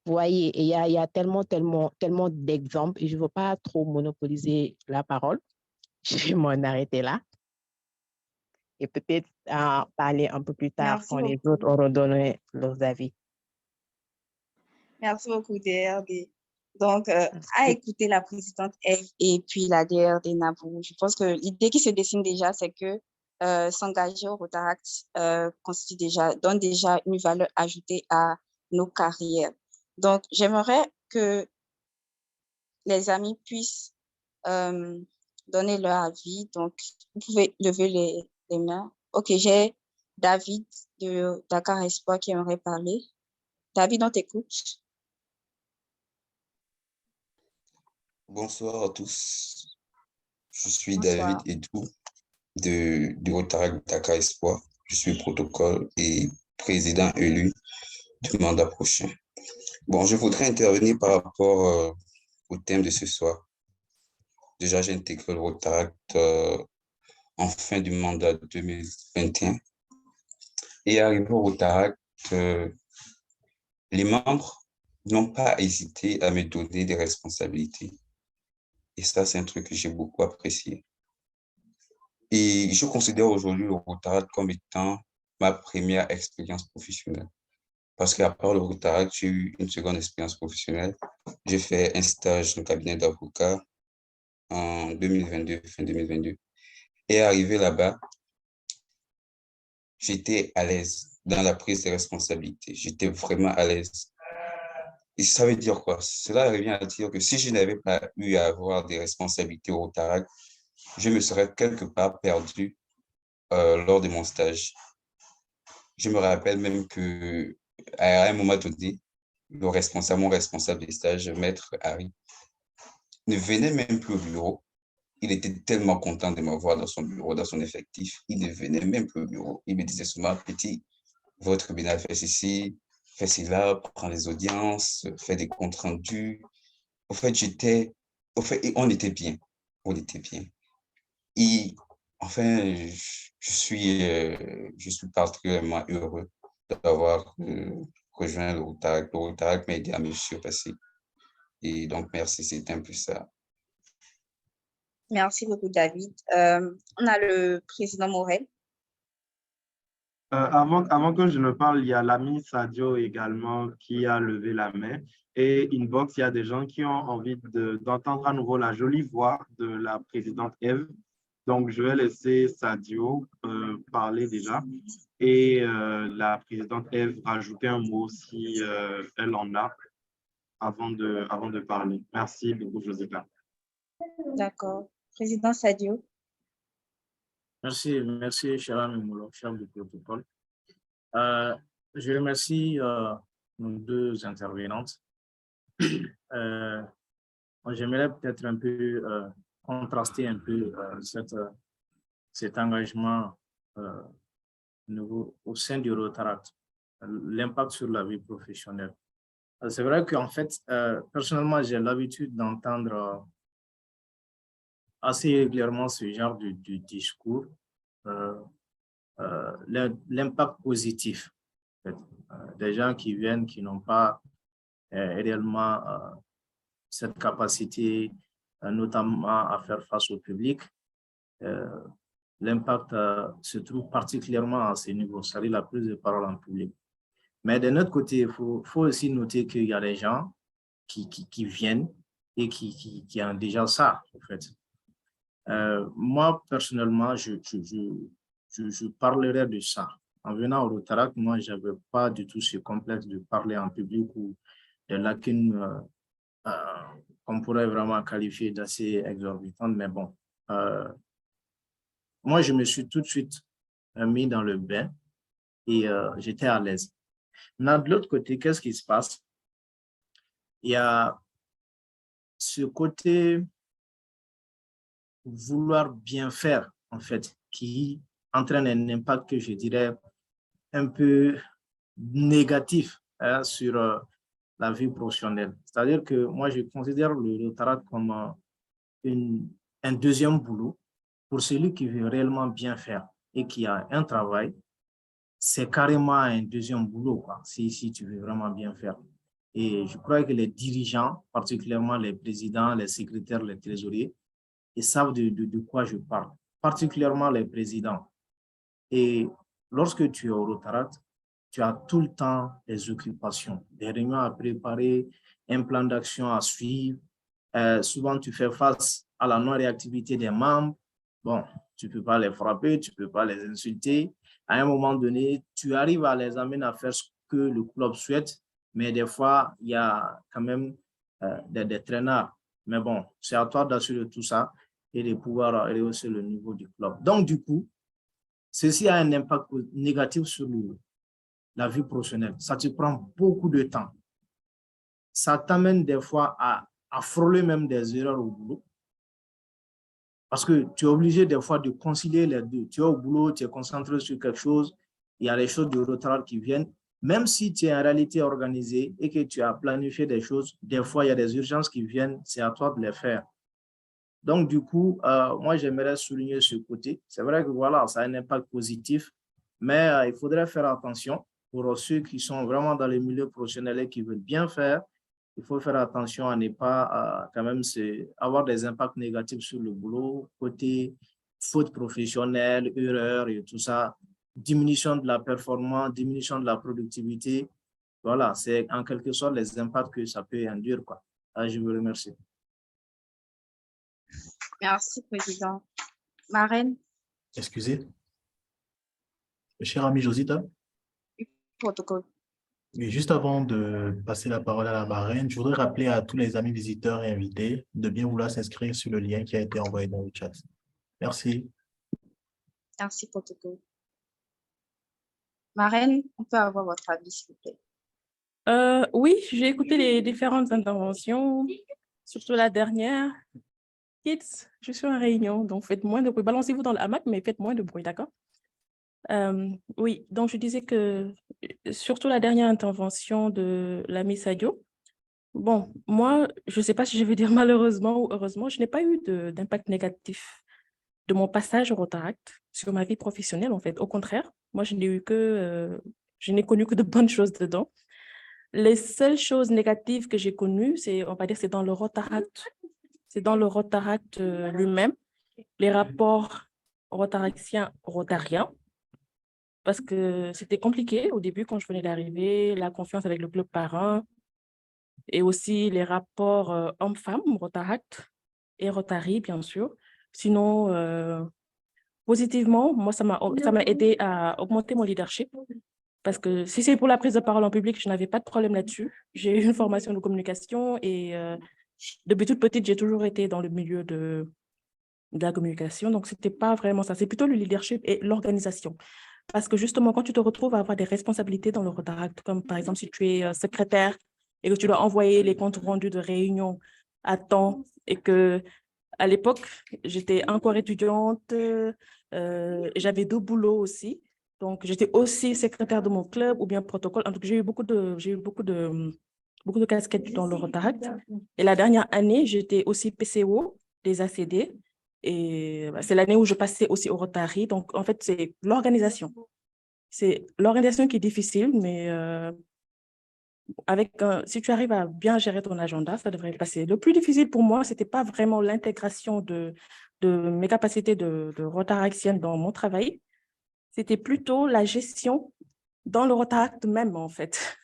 Vous voyez, et il y a tellement d'exemples et je ne veux pas trop monopoliser la parole. Je vais m'en arrêter là. Et peut-être parler un peu plus tard quand les autres auront donné leurs avis. Merci beaucoup, DRD. Donc, à écouter la présidente Eve et puis la DRD Nabou, je pense que l'idée qui se dessine déjà, c'est que s'engager au Rotaract donne déjà une valeur ajoutée à nos carrières. Donc, j'aimerais que les amis puissent donner leur avis. Donc, vous pouvez lever les mains. OK, j'ai David de Dakar Espoir qui aimerait parler. David, on t'écoute. Bonsoir à tous. Je suis Bonsoir. David Edou du Rotaract Dakar Espoir. Je suis protocole et président élu du mandat prochain. Bon, je voudrais intervenir par rapport au thème de ce soir. Déjà, j'ai intégré le Rotaract en fin du mandat 2021. Et arrivé au Rotaract, les membres n'ont pas hésité à me donner des responsabilités. Et ça, c'est un truc que j'ai beaucoup apprécié. Et je considère aujourd'hui le Rotaract comme étant ma première expérience professionnelle. Parce qu'à part le Rotaract, j'ai eu une seconde expérience professionnelle. J'ai fait un stage dans le cabinet d'avocat en 2022, fin 2022. Et arrivé là-bas, j'étais à l'aise dans la prise de responsabilité. J'étais vraiment à l'aise. Et ça veut dire quoi? Cela revient à dire que si je n'avais pas eu à avoir des responsabilités au Rotaract, je me serais quelque part perdu lors de mon stage. Je me rappelle même que à un moment donné, mon responsable de stage, Maître Harry, ne venait même plus au bureau. Il était tellement content de m'avoir dans son bureau, dans son effectif. Il ne venait même plus au bureau. Il me disait souvent, petit, votre tribunal fait ceci, fait cela, prend les audiences, fait des comptes rendus. En fait, on était bien. On était bien. Et enfin, je suis particulièrement heureux d'avoir rejoint le Rotaract. Le Rotaract m'a aidé à me surpasser. Et donc, merci, c'est un peu ça. Merci beaucoup, David. On a le président Morel. Avant que je ne parle, il y a l'ami Sadio également qui a levé la main. Et inbox, il y a des gens qui ont envie d'entendre à nouveau la jolie voix de la présidente Eve. Donc, je vais laisser Sadio parler déjà. Et la présidente Eve rajouter un mot si elle en a avant de parler. Merci beaucoup, Josica. D'accord. Président Sadio. Merci, cher ami Moulok, chef du protocole. Je remercie nos deux intervenantes. J'aimerais peut-être un peu contraster un peu cet engagement nouveau au sein du Rotaract, l'impact sur la vie professionnelle. C'est vrai qu'en fait, personnellement, j'ai l'habitude d'entendre assez régulièrement ce genre de discours, l'impact positif. En fait. Des gens qui viennent, qui n'ont pas réellement cette capacité, notamment à faire face au public, l'impact se trouve particulièrement à ce niveau, c'est-à-dire la prise de parole en public. Mais d'un autre côté, il faut aussi noter qu'il y a des gens qui viennent et qui ont déjà ça, en fait. Moi, personnellement, je parlerai de ça. En venant au Rotaract, moi, je n'avais pas du tout ce complexe de parler en public ou de lacunes qu'on pourrait vraiment qualifier d'assez exorbitantes, mais bon. Moi, je me suis tout de suite mis dans le bain et j'étais à l'aise. Maintenant, de l'autre côté, qu'est-ce qui se passe? Il y a ce côté vouloir bien faire, en fait, qui entraîne un impact que je dirais un peu négatif sur la vie professionnelle. C'est-à-dire que moi, je considère le Rotaract comme un deuxième boulot pour celui qui veut réellement bien faire et qui a un travail. C'est carrément un deuxième boulot, quoi, si tu veux vraiment bien faire. Et je crois que les dirigeants, particulièrement les présidents, les secrétaires, les trésoriers, ils savent de quoi je parle, particulièrement les présidents. Et lorsque tu es au Rotaract, tu as tout le temps des occupations, des réunions à préparer, un plan d'action à suivre. Souvent, tu fais face à la non-réactivité des membres. Bon, tu ne peux pas les frapper, tu ne peux pas les insulter. À un moment donné, tu arrives à les amener à faire ce que le club souhaite, mais des fois, il y a quand même des traînards. Mais bon, c'est à toi d'assurer tout ça et de pouvoir rehausser le niveau du club. Donc, du coup, ceci a un impact négatif sur la vie professionnelle. Ça te prend beaucoup de temps. Ça t'amène des fois à frôler même des erreurs au boulot. Parce que tu es obligé des fois de concilier les deux. Tu es au boulot, tu es concentré sur quelque chose, il y a les choses de retard qui viennent. Même si tu es en réalité organisé et que tu as planifié des choses, des fois il y a des urgences qui viennent, c'est à toi de les faire. Donc du coup, moi j'aimerais souligner ce côté. C'est vrai que voilà, ça a un impact positif, mais il faudrait faire attention pour ceux qui sont vraiment dans les milieux professionnels et qui veulent bien faire. Il faut faire attention à ne pas quand même avoir des impacts négatifs sur le boulot, côté faute professionnelle, erreurs et tout ça, diminution de la performance, diminution de la productivité. Voilà, c'est en quelque sorte les impacts que ça peut induire, quoi. Je vous remercie. Merci, Président. Marraine. Excusez. Cher ami Josita. Protocole. Oui, juste avant de passer la parole à la marraine, je voudrais rappeler à tous les amis visiteurs et invités de bien vouloir s'inscrire sur le lien qui a été envoyé dans le chat. Merci. Merci, protocole. Marraine, on peut avoir votre avis, s'il vous plaît. Oui, j'ai écouté les différentes interventions, surtout la dernière. Kids, je suis en réunion, donc faites moins de bruit. Balancez-vous dans le hamac, mais faites moins de bruit, d'accord? Oui, donc je disais que surtout la dernière intervention de l'ami Sadio, bon, moi, je ne sais pas si je vais dire malheureusement ou heureusement, je n'ai pas eu d'impact négatif de mon passage au Rotaract sur ma vie professionnelle, en fait. Au contraire, moi, je n'ai connu que de bonnes choses dedans. Les seules choses négatives que j'ai connues, on va dire, c'est dans le Rotaract. C'est dans le Rotaract lui-même, les rapports rotaractiens-rotariens, parce que c'était compliqué au début quand je venais d'arriver, la confiance avec le club parrain, et aussi les rapports hommes-femmes, Rotaract et Rotary, bien sûr. Sinon, positivement, moi, ça m'a aidé à augmenter mon leadership, parce que si c'est pour la prise de parole en public, je n'avais pas de problème là-dessus. J'ai eu une formation de communication et depuis toute petite, j'ai toujours été dans le milieu de la communication, donc ce n'était pas vraiment ça. C'est plutôt le leadership et l'organisation. Parce que justement, quand tu te retrouves à avoir des responsabilités dans le Rotaract, comme par exemple si tu es secrétaire et que tu dois envoyer les comptes rendus de réunion à temps et que à l'époque, j'étais encore étudiante, j'avais 2 boulots aussi. Donc, j'étais aussi secrétaire de mon club ou bien protocole. En tout cas, j'ai eu beaucoup de casquettes dans le Rotaract. Et la dernière année, j'étais aussi PCO des ACD Et c'est l'année où je passais aussi au Rotary. Donc, en fait, c'est l'organisation. C'est l'organisation qui est difficile, mais si tu arrives à bien gérer ton agenda, ça devrait passer. Le plus difficile pour moi, ce n'était pas vraiment l'intégration de mes capacités de rotaractienne dans mon travail. C'était plutôt la gestion dans le Rotaract même, en fait.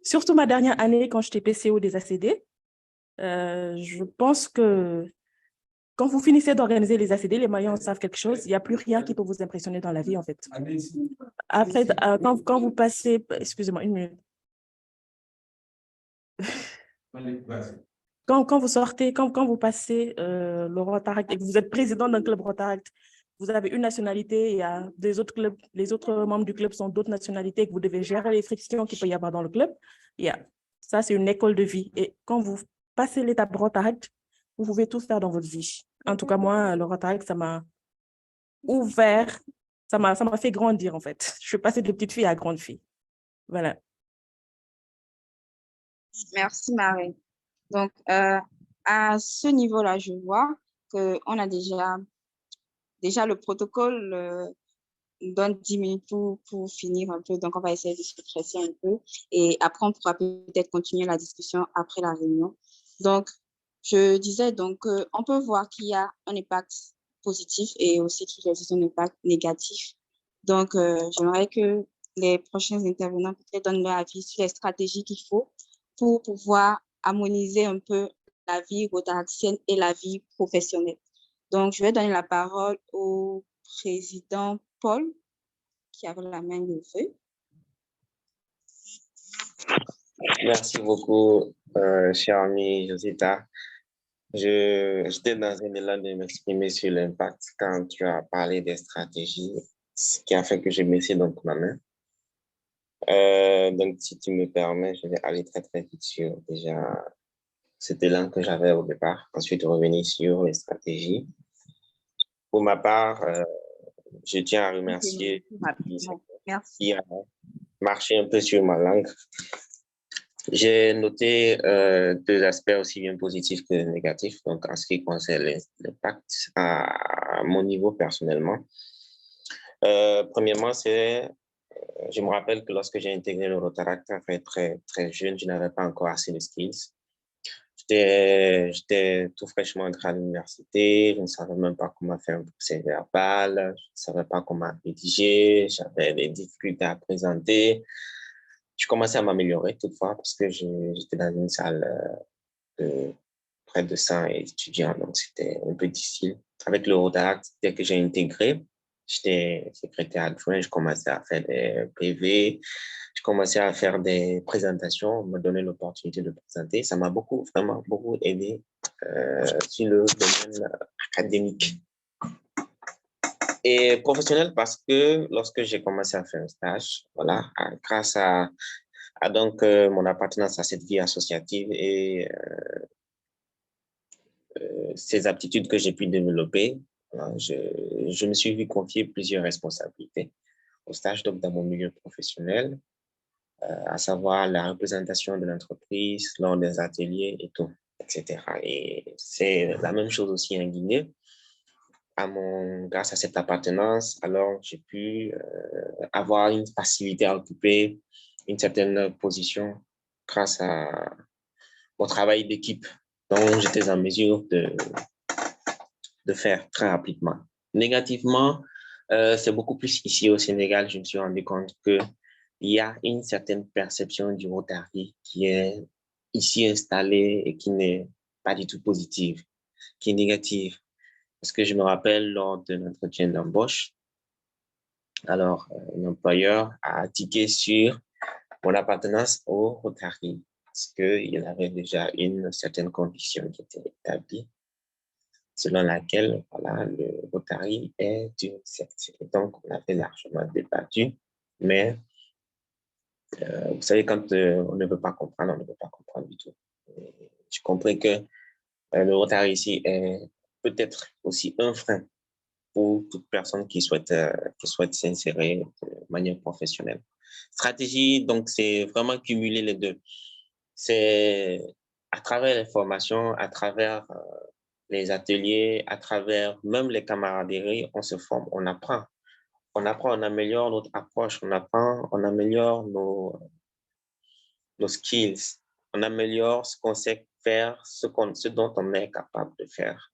Surtout ma dernière année, quand j'étais PCO des ACD, je pense que quand vous finissez d'organiser les ACD, les Mayens savent quelque chose, il n'y a plus rien qui peut vous impressionner dans la vie, en fait. Après, quand vous passez... Excusez-moi, une minute. Quand vous sortez, quand vous passez le Rotaract et que vous êtes président d'un club Rotaract, vous avez une nationalité, il y a des autres clubs, les autres membres du club sont d'autres nationalités, que vous devez gérer les frictions qu'il peut y avoir dans le club. Ça, c'est une école de vie. Et quand vous passez l'étape Rotaract, vous pouvez tout faire dans votre vie. En tout cas, moi, le Rotaract, ça m'a ouvert, ça m'a fait grandir, en fait. Je suis passée de petite fille à grande fille. Voilà. Merci, Marie. Donc, à ce niveau-là, je vois qu'on a déjà le protocole donne 10 minutes pour finir un peu. Donc, on va essayer de se presser un peu. Et après, on pourra peut-être continuer la discussion après la réunion. Donc, je disais donc on peut voir qu'il y a un impact positif et aussi qu'il y a un impact négatif. Donc, j'aimerais que les prochains intervenants peut-être donnent leur avis sur les stratégies qu'il faut pour pouvoir harmoniser un peu la vie rotaractienne et la vie professionnelle. Donc, je vais donner la parole au président Paul, qui avait la main levée. Merci beaucoup, cher ami Josita. J'étais dans un élan de m'exprimer sur l'impact quand tu as parlé des stratégies, ce qui a fait que j'ai baissé donc ma main. Donc, si tu me permets, je vais aller très, très vite sur déjà cet élan que j'avais au départ. Ensuite, revenir sur les stratégies. Pour ma part, je tiens à remercier qui a marché un peu sur ma langue. J'ai noté deux aspects aussi bien positifs que négatifs. Donc, en ce qui concerne l'impact à mon niveau personnellement. Premièrement, je me rappelle que lorsque j'ai intégré le Rotaract, très, très, très jeune, je n'avais pas encore assez de skills. J'étais tout fraîchement entré à l'université, je ne savais même pas comment faire un procès verbal, je ne savais pas comment rédiger, j'avais des difficultés à présenter. Je commençais à m'améliorer toutefois parce que j'étais dans une salle de près de 100 étudiants, donc c'était un peu difficile. Avec le Rotaract, dès que j'ai intégré, j'étais secrétaire adjoint, je commençais à faire des PV, je commençais à faire des présentations, on me donnait l'opportunité de présenter. Ça m'a vraiment beaucoup aidé sur le domaine académique. Et professionnel parce que lorsque j'ai commencé à faire un stage, voilà, grâce à donc mon appartenance à cette vie associative et ces aptitudes que j'ai pu développer, voilà, je me suis vu confier plusieurs responsabilités au stage, donc dans mon milieu professionnel, à savoir la représentation de l'entreprise lors des ateliers et tout, etc. Et c'est la même chose aussi en Guinée. Grâce à cette appartenance, alors j'ai pu avoir une facilité à occuper une certaine position grâce à mon travail d'équipe dont j'étais en mesure de faire très rapidement. Négativement, c'est beaucoup plus ici au Sénégal, je me suis rendu compte qu'il y a une certaine perception du Rotary qui est ici installée et qui n'est pas du tout positive, qui est négative. Parce que je me rappelle lors de l'entretien d'embauche, alors l'employeur a tiqué sur mon appartenance au Rotary parce qu'il avait déjà une certaine condition qui était établie selon laquelle voilà, le Rotary est d'une secte. Et donc, on avait largement débattu, mais vous savez, quand on ne veut pas comprendre, on ne veut pas comprendre du tout. J'ai compris que le Rotary ici est peut-être aussi un frein pour toute personne qui souhaite s'insérer de manière professionnelle. Stratégie, donc, c'est vraiment cumuler les deux. C'est à travers les formations, à travers les ateliers, à travers même les camaraderies, on se forme, on apprend. On apprend, on améliore notre approche, on apprend, on améliore nos skills, on améliore ce qu'on sait faire, ce dont on est capable de faire.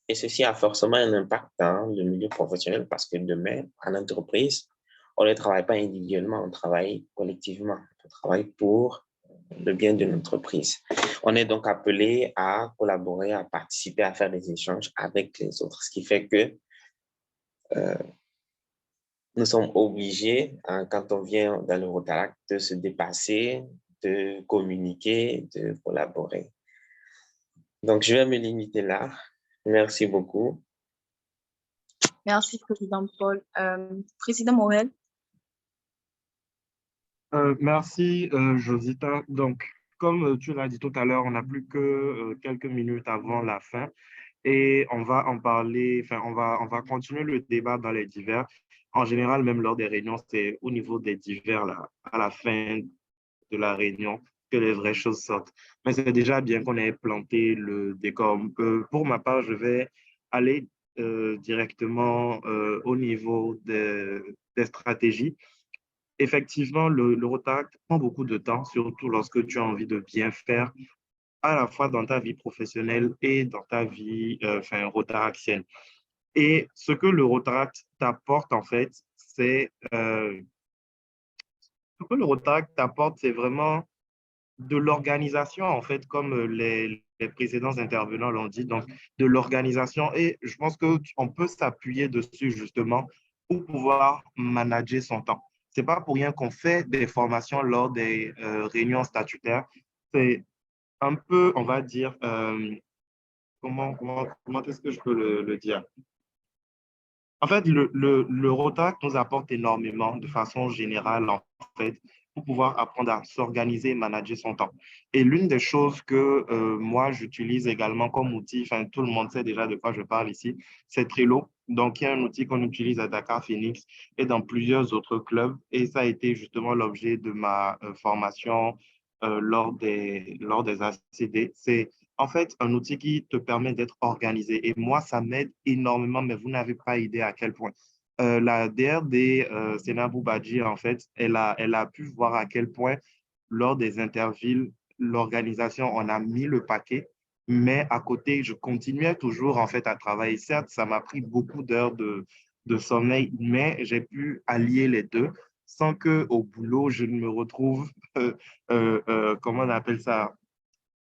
Et ceci a forcément un impact dans le milieu professionnel parce que demain, en entreprise, on ne travaille pas individuellement, on travaille collectivement. On travaille pour le bien de l'entreprise. On est donc appelé à collaborer, à participer, à faire des échanges avec les autres, ce qui fait que nous sommes obligés, hein, quand on vient dans le Rotaract, de se dépasser, de communiquer, de collaborer. Donc, je vais me limiter là. Merci beaucoup. Merci, Président Paul. Président Morel. Merci, Josita. Donc, comme tu l'as dit tout à l'heure, on n'a plus que quelques minutes avant la fin et on va en parler, enfin, on va continuer le débat dans les divers. En général, même lors des réunions, c'est au niveau des divers, là, à la fin de la réunion, que les vraies choses sortent. Mais c'est déjà bien qu'on ait planté le décor. Pour ma part, je vais aller directement au niveau des stratégies. Effectivement, le Rotaract prend beaucoup de temps, surtout lorsque tu as envie de bien faire, à la fois dans ta vie professionnelle et dans ta vie rotaractienne. Et ce que le Rotaract t'apporte, en fait, c'est vraiment de l'organisation, en fait, comme les précédents intervenants l'ont dit, donc de l'organisation. Et je pense qu'on peut s'appuyer dessus, justement, pour pouvoir manager son temps. C'est pas pour rien qu'on fait des formations lors des réunions statutaires. C'est un peu, on va dire, comment est-ce que je peux le dire? En fait, le Rotaract nous apporte énormément de façon générale, en fait, pour pouvoir apprendre à s'organiser et manager son temps. Et l'une des choses que moi, j'utilise également comme outil, enfin, tout le monde sait déjà de quoi je parle ici, c'est Trello. Donc, il y a un outil qu'on utilise à Dakar Phoenix et dans plusieurs autres clubs. Et ça a été justement l'objet de ma formation lors des ACD. C'est en fait un outil qui te permet d'être organisé. Et moi, ça m'aide énormément, mais vous n'avez pas idée à quel point. La DRD, Sena Boubadji, en fait, elle a pu voir à quel point, lors des intervilles, l'organisation, on a mis le paquet, mais à côté, je continuais toujours, en fait, à travailler. Certes, ça m'a pris beaucoup d'heures de sommeil, mais j'ai pu allier les deux sans que au boulot, je ne me retrouve, comment on appelle ça,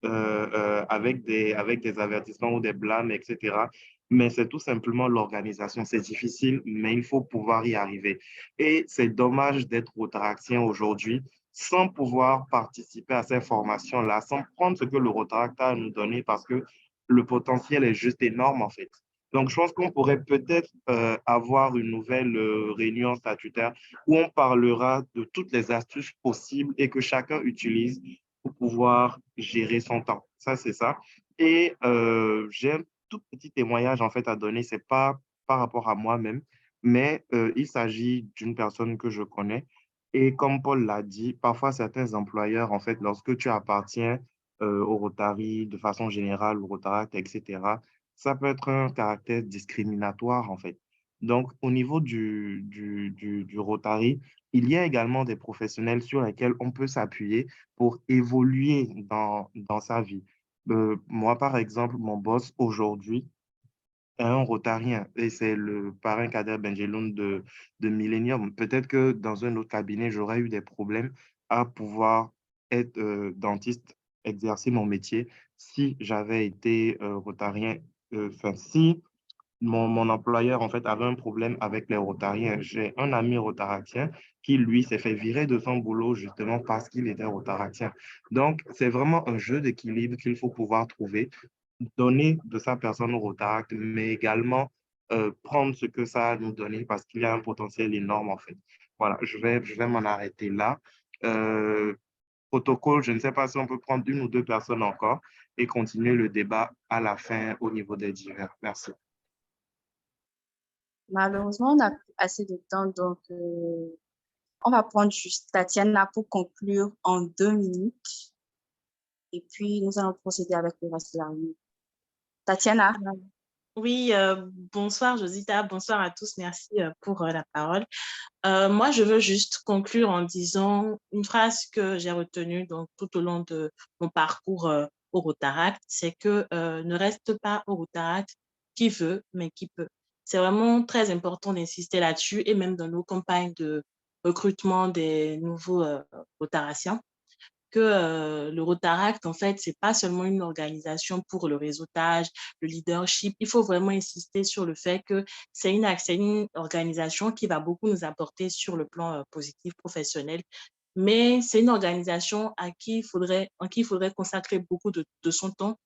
avec des avertissements ou des blâmes, etc. Mais c'est tout simplement l'organisation. C'est difficile, mais il faut pouvoir y arriver. Et c'est dommage d'être Rotaraktien aujourd'hui sans pouvoir participer à ces formations-là, sans prendre ce que le Rotaract a à nous donner parce que le potentiel est juste énorme en fait. Donc, je pense qu'on pourrait peut-être avoir une nouvelle réunion statutaire où on parlera de toutes les astuces possibles et que chacun utilise pour pouvoir gérer son temps. Ça, c'est ça. Et j'ai un tout petit témoignage en fait à donner. C'est pas par rapport à moi-même, mais il s'agit d'une personne que je connais. Et comme Paul l'a dit, parfois certains employeurs, en fait, lorsque tu appartiens au Rotary de façon générale, au Rotaract, etc., ça peut être un caractère discriminatoire, en fait. Donc, au niveau du Rotary, il y a également des professionnels sur lesquels on peut s'appuyer pour évoluer dans sa vie. Moi, par exemple, mon boss aujourd'hui est un rotarien et c'est le parrain Kader Benjeloun de Millennium. Peut-être que dans un autre cabinet, j'aurais eu des problèmes à pouvoir être dentiste, exercer mon métier si j'avais été rotarien. Enfin, si mon employeur, en fait, avait un problème avec les rotariens. J'ai un ami rotaratien qui, lui, s'est fait virer de son boulot justement parce qu'il était rotaratien. Donc, c'est vraiment un jeu d'équilibre qu'il faut pouvoir trouver, donner de sa personne au rotaract, mais également prendre ce que ça a à nous donner parce qu'il y a un potentiel énorme, en fait. Voilà, je vais m'en arrêter là. Euh, Protocole, je ne sais pas si on peut prendre une ou deux personnes encore et continuer le débat à la fin au niveau des divers. Merci. Malheureusement, on n'a plus assez de temps, donc on va prendre juste Tatiana pour conclure en 2 minutes. Et puis, nous allons procéder avec le reste de la réunion. Tatiana. Oui, bonsoir Josita, bonsoir à tous, merci pour la parole. Moi, je veux juste conclure en disant une phrase que j'ai retenue donc, tout au long de mon parcours au Rotaract, c'est que ne reste pas au Rotaract qui veut, mais qui peut. C'est vraiment très important d'insister là-dessus et même dans nos campagnes de recrutement des nouveaux Rotaraciens que le Rotaract, en fait, c'est pas seulement une organisation pour le réseautage, le leadership. Il faut vraiment insister sur le fait que c'est une organisation qui va beaucoup nous apporter sur le plan positif, professionnel. Mais c'est une organisation en qui il faudrait consacrer beaucoup de son temps,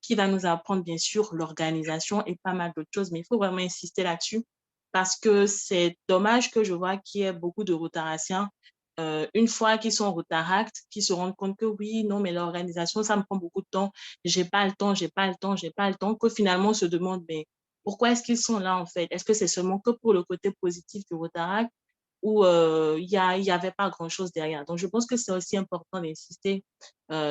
qui va nous apprendre, bien sûr, l'organisation et pas mal d'autres choses. Mais il faut vraiment insister là-dessus parce que c'est dommage que je vois qu'il y ait beaucoup de Rotaraciens une fois qu'ils sont au Rotaract, qu'ils se rendent compte que oui, non, mais l'organisation, ça me prend beaucoup de temps, j'ai pas le temps, j'ai pas le temps, j'ai pas le temps, que finalement on se demande, mais pourquoi est-ce qu'ils sont là en fait? Est-ce que c'est seulement que pour le côté positif du Rotaract ou il y avait pas grand-chose derrière? Donc, je pense que c'est aussi important d'insister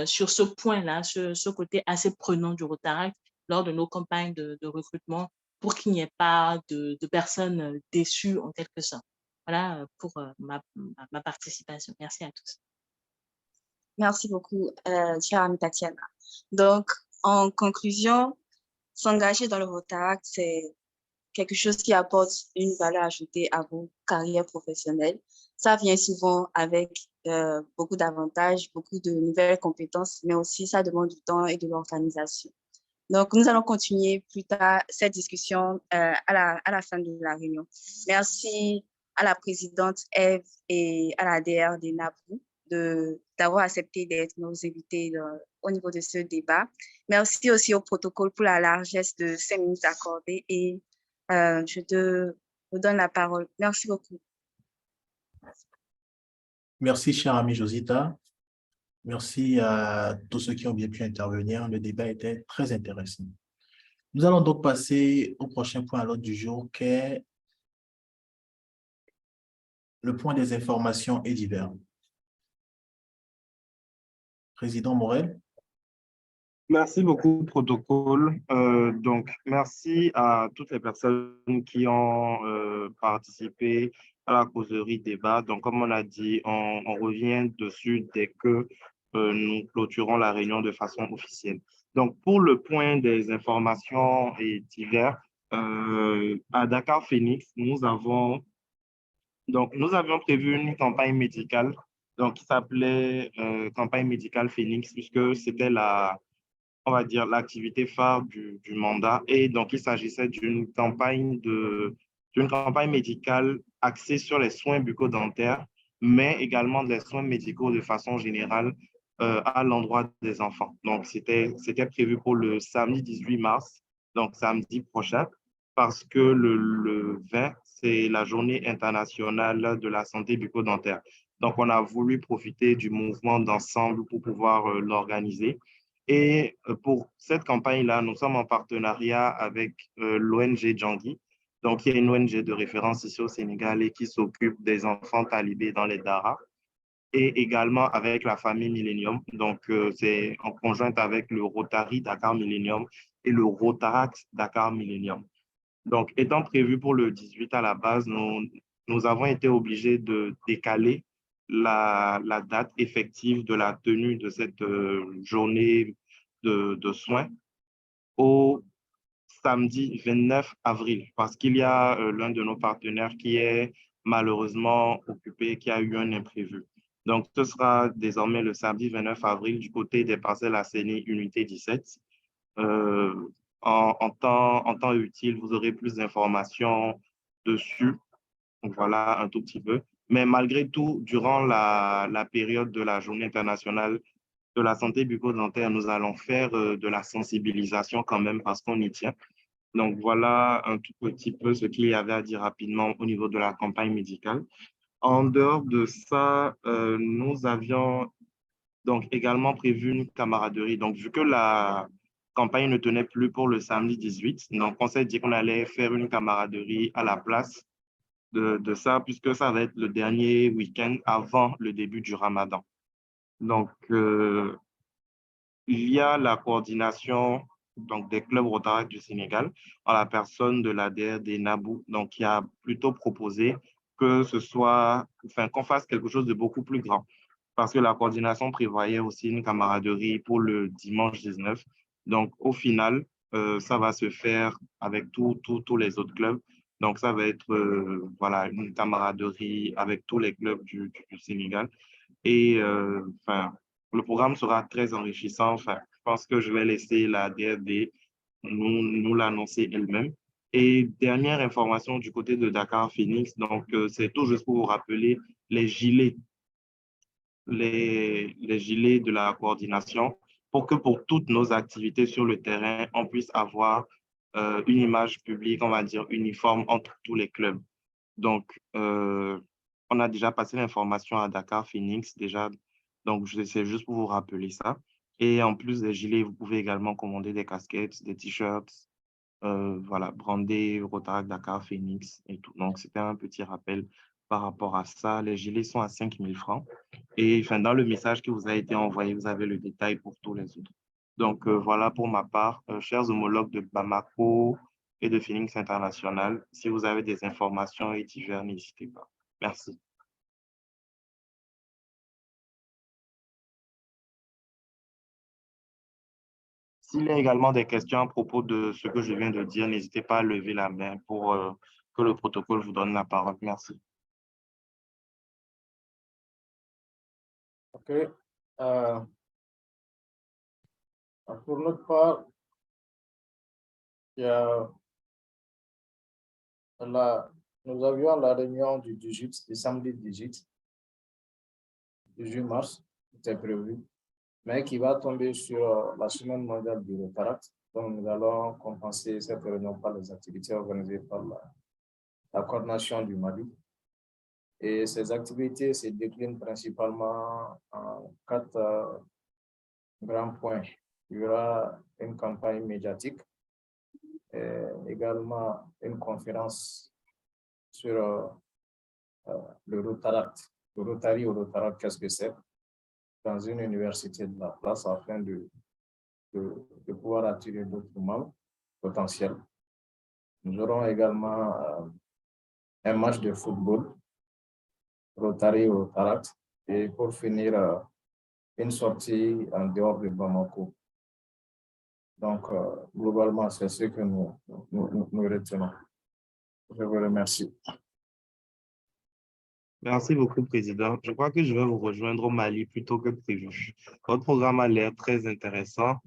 sur ce point-là, ce côté assez prenant du Rotaract lors de nos campagnes de recrutement pour qu'il n'y ait pas de personnes déçues en quelque sorte. Voilà pour ma participation. Merci à tous. Merci beaucoup, chère amie Tatiana. Donc, en conclusion, s'engager dans le Rotaract, c'est quelque chose qui apporte une valeur ajoutée à vos carrières professionnelles. Ça vient souvent avec beaucoup d'avantages, beaucoup de nouvelles compétences, mais aussi ça demande du temps et de l'organisation. Donc, nous allons continuer plus tard cette discussion à la fin de la réunion. Merci à la présidente Eve et à la DR des NAPRU d'avoir accepté d'être nos invités au niveau de ce débat. Merci aussi au protocole pour la largesse de 5 minutes accordées et je te donne la parole. Merci beaucoup. Merci, chère amie Josita. Merci à tous ceux qui ont bien pu intervenir. Le débat était très intéressant. Nous allons donc passer au prochain point à l'ordre du jour, qui est le point des informations et divers. Président Morel. Merci beaucoup, protocole. Donc, merci à toutes les personnes qui ont participé à la causerie débat. Donc, comme on a dit, on revient dessus dès que nous clôturons la réunion de façon officielle. Donc, pour le point des informations et divers, à Dakar Phoenix, nous avions prévu une campagne médicale qui s'appelait campagne médicale Phoenix, puisque c'était on va dire, l'activité phare du mandat. Et donc, il s'agissait d'une campagne médicale axée sur les soins bucco-dentaires, mais également des soins médicaux de façon générale à l'endroit des enfants. Donc, c'était prévu pour le samedi 18 mars, donc samedi prochain, parce que le 20, c'est la journée internationale de la santé bucco-dentaire. Donc, on a voulu profiter du mouvement d'ensemble pour pouvoir l'organiser. Et pour cette campagne-là, nous sommes en partenariat avec l'ONG Djangui, donc il y a une ONG de référence ici au Sénégal et qui s'occupe des enfants talibés dans les Daras, et également avec la famille Millennium. Donc c'est en conjointe avec le Rotary Dakar Millennium et le Rotaract Dakar Millennium. Donc étant prévu pour le 18 à la base, nous avons été obligés de décaler la date effective de la tenue de cette journée de soins au samedi 29 avril, parce qu'il y a l'un de nos partenaires qui est malheureusement occupé, qui a eu un imprévu. Donc, ce sera désormais le samedi 29 avril du côté des parcelles assainies unité 17. En temps utile, vous aurez plus d'informations dessus. Donc, voilà un tout petit peu. Mais malgré tout, durant la période de la Journée internationale de la santé bucco-dentaire, nous allons faire de la sensibilisation quand même parce qu'on y tient. Donc, voilà un tout petit peu ce qu'il y avait à dire rapidement au niveau de la campagne médicale. En dehors de ça, nous avions donc également prévu une camaraderie. Donc, vu que la campagne ne tenait plus pour le samedi 18, donc on s'est dit qu'on allait faire une camaraderie à la place de ça, puisque ça va être le dernier week-end avant le début du Ramadan. Donc, il y a la coordination donc des clubs Rotaract du Sénégal, en la personne de l'ADR des Nabou, donc qui a plutôt proposé que ce soit, enfin, qu'on fasse quelque chose de beaucoup plus grand. Parce que la coordination prévoyait aussi une camaraderie pour le dimanche 19. Donc, au final, ça va se faire avec tous les autres clubs. Donc, ça va être voilà, une camaraderie avec tous les clubs du Sénégal. Et enfin, le programme sera très enrichissant. Enfin, je pense que je vais laisser la DRD nous l'annoncer elle-même. Et dernière information du côté de Dakar Phoenix, donc c'est tout juste pour vous rappeler les gilets, les gilets de la coordination pour que pour toutes nos activités sur le terrain, on puisse avoir une image publique, on va dire, uniforme entre tous les clubs. Donc, on a déjà passé l'information à Dakar Phoenix déjà. Donc, c'est juste pour vous rappeler ça. Et en plus des gilets, vous pouvez également commander des casquettes, des t-shirts, voilà, brandés Rotaract Dakar Phoenix et tout. Donc, c'était un petit rappel par rapport à ça. Les gilets sont à 5 000 francs. Et enfin, dans le message qui vous a été envoyé, vous avez le détail pour tous les autres. Donc, voilà pour ma part. Chers homologues de Bamako et de Phoenix International, si vous avez des informations et divers, n'hésitez pas. Merci. S'il y a également des questions à propos de ce que je viens de dire, n'hésitez pas à lever la main pour que le protocole vous donne la parole. Merci. OK. Pour notre part, nous avions la réunion du samedi 18 mars, c'était prévu, mais qui va tomber sur la semaine mondiale du Rotaract. Donc, nous allons compenser cette réunion par les activités organisées par la coordination du Mali. Et ces activités se déclinent principalement en 4 grands points. Il y aura une campagne médiatique, également une conférence sur le Rotaract, le Rotary ou Rotaract, qu'est-ce que c'est, dans une université de la place afin de pouvoir attirer d'autres membres potentiels. Nous aurons également un match de football, Rotary ou Rotaract, et pour finir, une sortie en dehors de Bamako. Donc, globalement, c'est ce que nous retenons. Je vous remercie. Merci beaucoup, Président. Je crois que je vais vous rejoindre au Mali plutôt que prévu. Votre programme a l'air très intéressant.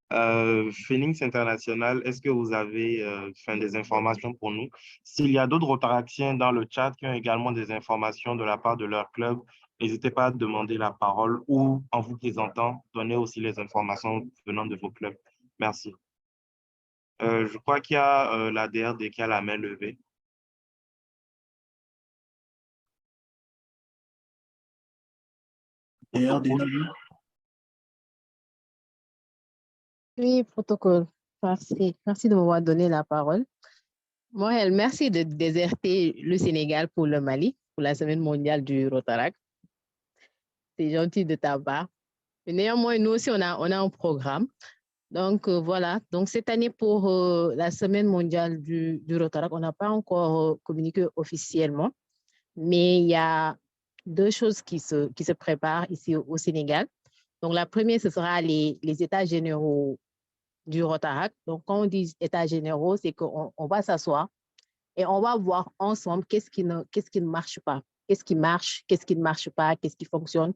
Phoenix International, est-ce que vous avez des informations pour nous? S'il y a d'autres Rotaractiens dans le chat qui ont également des informations de la part de leur club, n'hésitez pas à demander la parole ou en vous présentant, donnez aussi les informations venant de vos clubs. Merci. Je crois qu'il y a la DRD qui a la main levée. Oui, protocole. Merci. Merci de m'avoir donné la parole. Moël, merci de déserter le Sénégal pour le Mali, pour la semaine mondiale du Rotaract. C'est gentil de ta part. Mais néanmoins, nous aussi, on a un programme. Donc, voilà. Donc, cette année, pour la semaine mondiale du Rotaract, on n'a pas encore communiqué officiellement, mais il y a 2 choses qui se préparent ici au Sénégal. Donc, la première, ce sera les états généraux du Rotaract. Donc, quand on dit états généraux, c'est qu'on va s'asseoir et on va voir ensemble qu'est-ce qui ne marche pas, qu'est-ce qui marche, qu'est-ce qui ne marche pas, qu'est-ce qui fonctionne,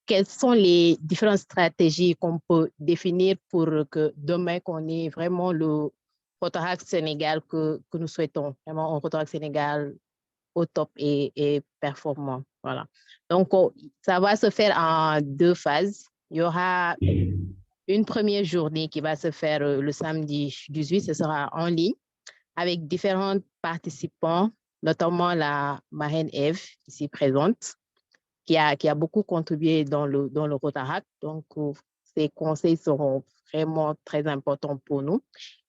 quelles sont les différentes stratégies qu'on peut définir pour que demain, qu'on ait vraiment le Rotaract Sénégal que nous souhaitons, vraiment un Rotaract Sénégal au top et performant. Voilà. Donc, ça va se faire en 2 phases. Il y aura une première journée qui va se faire le samedi 18, ce sera en ligne, avec différents participants, notamment la marraine Eve, ici présente, qui a beaucoup contribué dans le Rotaract. Donc, ces conseils seront vraiment très importants pour nous.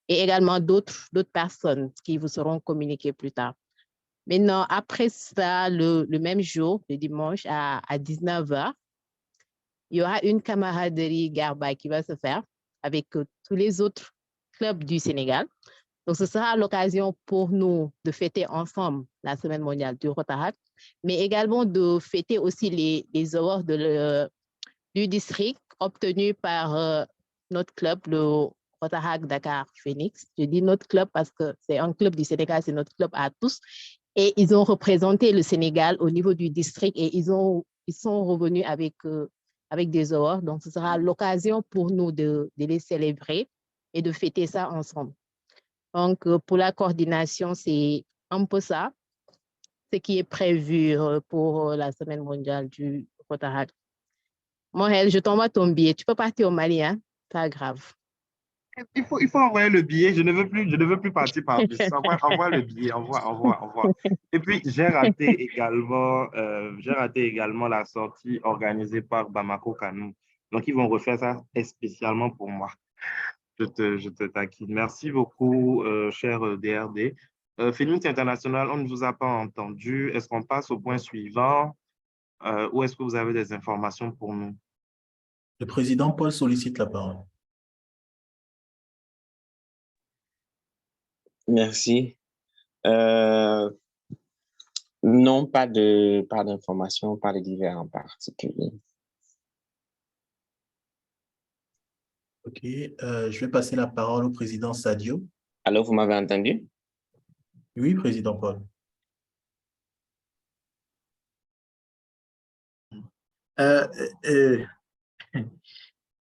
Et également d'autres personnes qui vous seront communiquées plus tard. Maintenant, après ça, le même jour, le dimanche à 19h, il y aura une camaraderie Garba qui va se faire avec tous les autres clubs du Sénégal. Donc, ce sera l'occasion pour nous de fêter ensemble la Semaine mondiale du Rotaract, mais également de fêter aussi les awards du district obtenus par notre club, le Rotaract Dakar Phoenix. Je dis notre club parce que c'est un club du Sénégal, c'est notre club à tous. Et ils ont représenté le Sénégal au niveau du district et ils sont revenus avec des awards. Donc, ce sera l'occasion pour nous de les célébrer et de fêter ça ensemble. Donc, pour la coordination, c'est un peu ça, ce qui est prévu pour la Semaine mondiale du Rotaract. Morel, je t'envoie ton billet. Tu peux partir au Mali, hein? Pas grave. Il faut envoyer le billet. Je ne veux plus partir par bus. Envoie le billet. Envoie. Et puis, j'ai raté également la sortie organisée par Bamako Kano. Donc, ils vont refaire ça spécialement pour moi. Je te taquine. Merci beaucoup, cher DRD. Phoenix International, on ne vous a pas entendu. Est-ce qu'on passe au point suivant ou est-ce que vous avez des informations pour nous? Le président Paul sollicite la parole. Merci. Non, pas d'informations, pas de divers en particulier. OK. Je vais passer la parole au président Sadio. Alors, vous m'avez entendu? Oui, président Paul.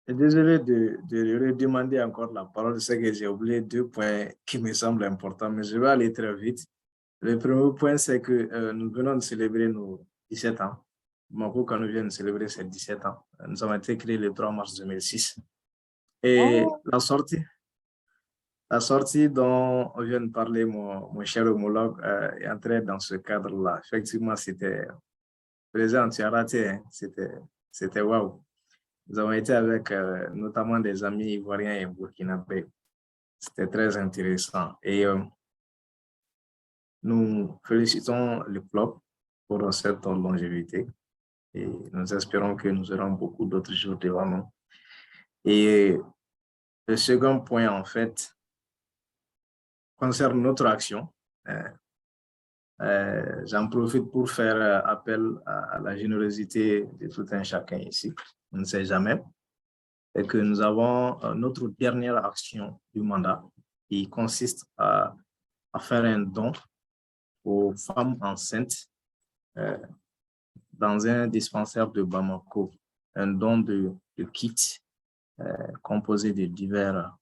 Désolé de redemander encore la parole, c'est que j'ai oublié 2 points qui me semblent importants, mais je vais aller très vite. Le premier point, c'est que nous venons de célébrer nos 17 ans. Bamako Kano vient de célébrer ses 17 ans. Nous avons été créés le 3 mars 2006. Et la sortie dont vient de parler mon cher homologue est entrée dans ce cadre-là. Effectivement, c'était présent, tu as raté, hein? C'était waouh. Nous avons été avec notamment des amis ivoiriens et burkinabés. C'était très intéressant. Et nous félicitons le club pour cette longévité. Et nous espérons que nous aurons beaucoup d'autres jours devant nous. Et le second point, en fait, concerne notre action. J'en profite pour faire appel à la générosité de tout un chacun ici. On ne sait jamais. Et que nous avons notre dernière action du mandat qui consiste à faire un don aux femmes enceintes dans un dispensaire de Bamako, un don de kits composé de divers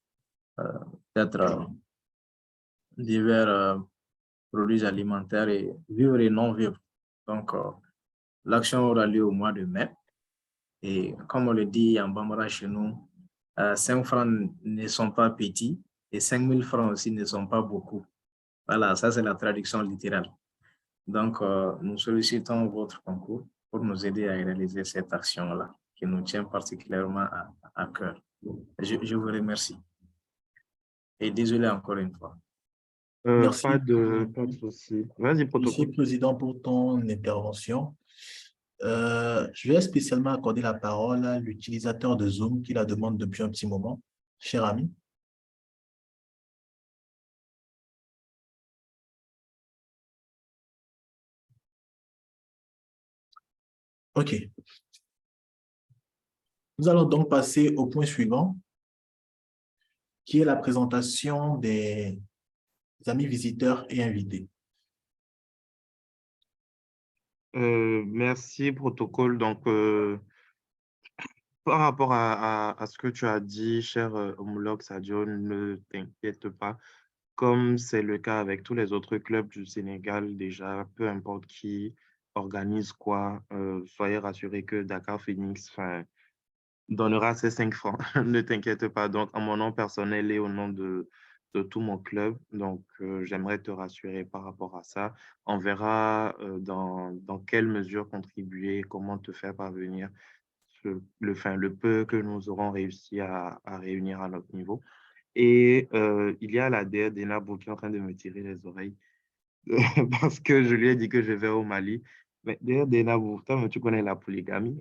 produits alimentaires et vivres et non vivres. Donc, l'action aura lieu au mois de mai. Et comme on le dit en Bambara chez nous, 5 francs ne sont pas petits et 5 000 francs aussi ne sont pas beaucoup. Voilà, ça c'est la traduction littérale. Donc, nous sollicitons votre concours pour nous aider à réaliser cette action-là qui nous tient particulièrement à cœur. Je vous remercie. Et désolé encore une fois. Merci. Pas de souci. Vas-y, protocole. Merci, président, pour ton intervention. Je vais spécialement accorder la parole à l'utilisateur de Zoom qui la demande depuis un petit moment. Cher ami. OK. Nous allons donc passer au point suivant, qui est la présentation des amis visiteurs et invités. Merci, protocole. Donc, par rapport à ce que tu as dit, cher homologue Sadio, ne t'inquiète pas. Comme c'est le cas avec tous les autres clubs du Sénégal, déjà, peu importe qui organise quoi, soyez rassurés que Dakar Phoenix donnera ces 5 francs. Ne t'inquiète pas. Donc, en mon nom personnel et au nom de tout mon club, donc j'aimerais te rassurer par rapport à ça. On verra dans quelle mesure contribuer, comment te faire parvenir le peu que nous aurons réussi à réunir à notre niveau. Et il y a la DR Denabo qui est en train de me tirer les oreilles parce que je lui ai dit que je vais au Mali. Mais DR Denabo, toi, tu connais la polygamie.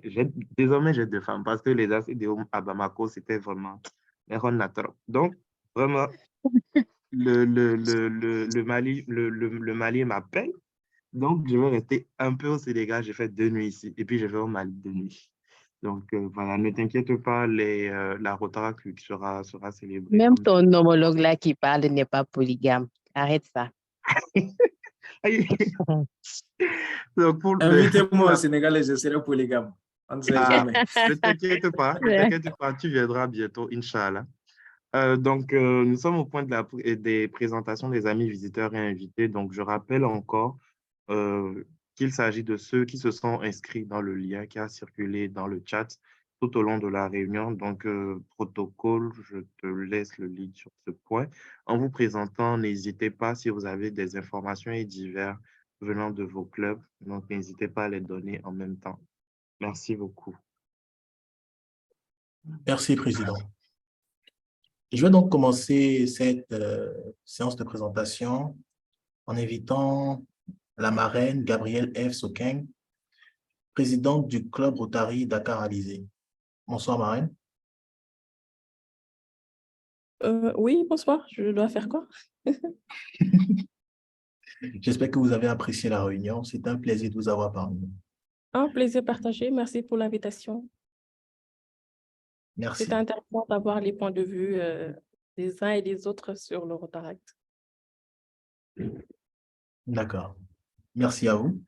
Désormais, j'ai 2 femmes parce que les ACDO à Bamako, c'était vraiment les ronds. Donc, Vraiment, le Mali m'appelle. Donc, je vais rester un peu au Sénégal. J'ai fait 2 nuits ici. Et puis, je vais au Mali 2 nuits. Donc, voilà, ne t'inquiète pas, la Rotaract sera célébrée Même comme tu ton homologue là qui parle n'est pas polygame. Arrête ça. Aïe. Donc, Invitez-moi au Sénégal et je serai polygame. On ne sait jamais. ne t'inquiète pas, tu viendras bientôt, Inch'Allah. Donc, nous sommes au point des présentations des amis visiteurs et invités. Donc, je rappelle encore qu'il s'agit de ceux qui se sont inscrits dans le lien qui a circulé dans le chat tout au long de la réunion. Donc, protocole, je te laisse le lead sur ce point. En vous présentant, n'hésitez pas si vous avez des informations et divers venant de vos clubs. Donc, n'hésitez pas à les donner en même temps. Merci beaucoup. Merci, Président. Je vais donc commencer cette séance de présentation en invitant la marraine Gabrielle F. Sokeng, présidente du Club Rotary Dakar-Alizé. Bonsoir, marraine. Oui, bonsoir. Je dois faire quoi? J'espère que vous avez apprécié la réunion. C'est un plaisir de vous avoir parmi nous. Un plaisir partagé. Merci pour l'invitation. Merci. C'était intéressant d'avoir les points de vue des uns et des autres sur le Rotaract. D'accord. Merci à vous.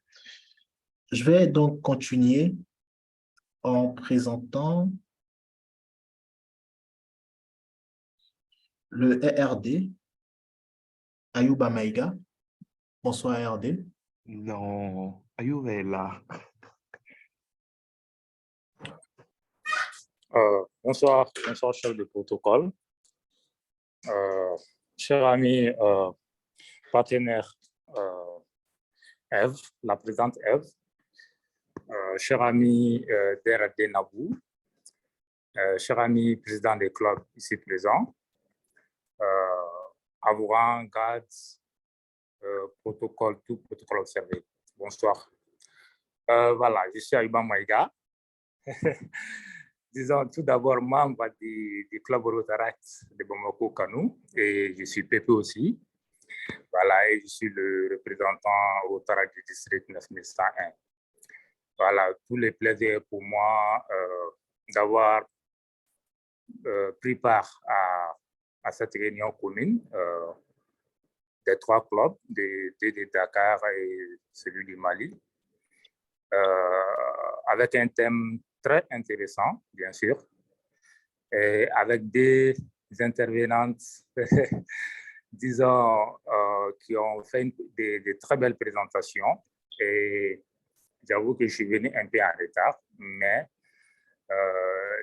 Je vais donc continuer en présentant le ERD, Ayouba Maïga. Bonsoir, ERD. Non, Ayouba est là. Bonsoir, chef de protocole. Cher ami partenaire Eve, la présidente Eve, cher ami DRD Nabou, cher ami président des clubs ici présents, avouant, garde, protocole, tout protocole observé. Bonsoir. Voilà, je suis Ayouba Maïga. Disons tout d'abord membre du club Rotaract de Bamako Kanou et je suis PP aussi. Voilà, et je suis le représentant Rotaract du district 9101. Voilà, tous les plaisirs pour moi d'avoir pris part à cette réunion commune des 3 clubs, de Dakar et celui du Mali, avec un thème très intéressant, bien sûr, et avec des intervenantes, disons, qui ont fait de très belles présentations. Et j'avoue que je suis venu un peu en retard, mais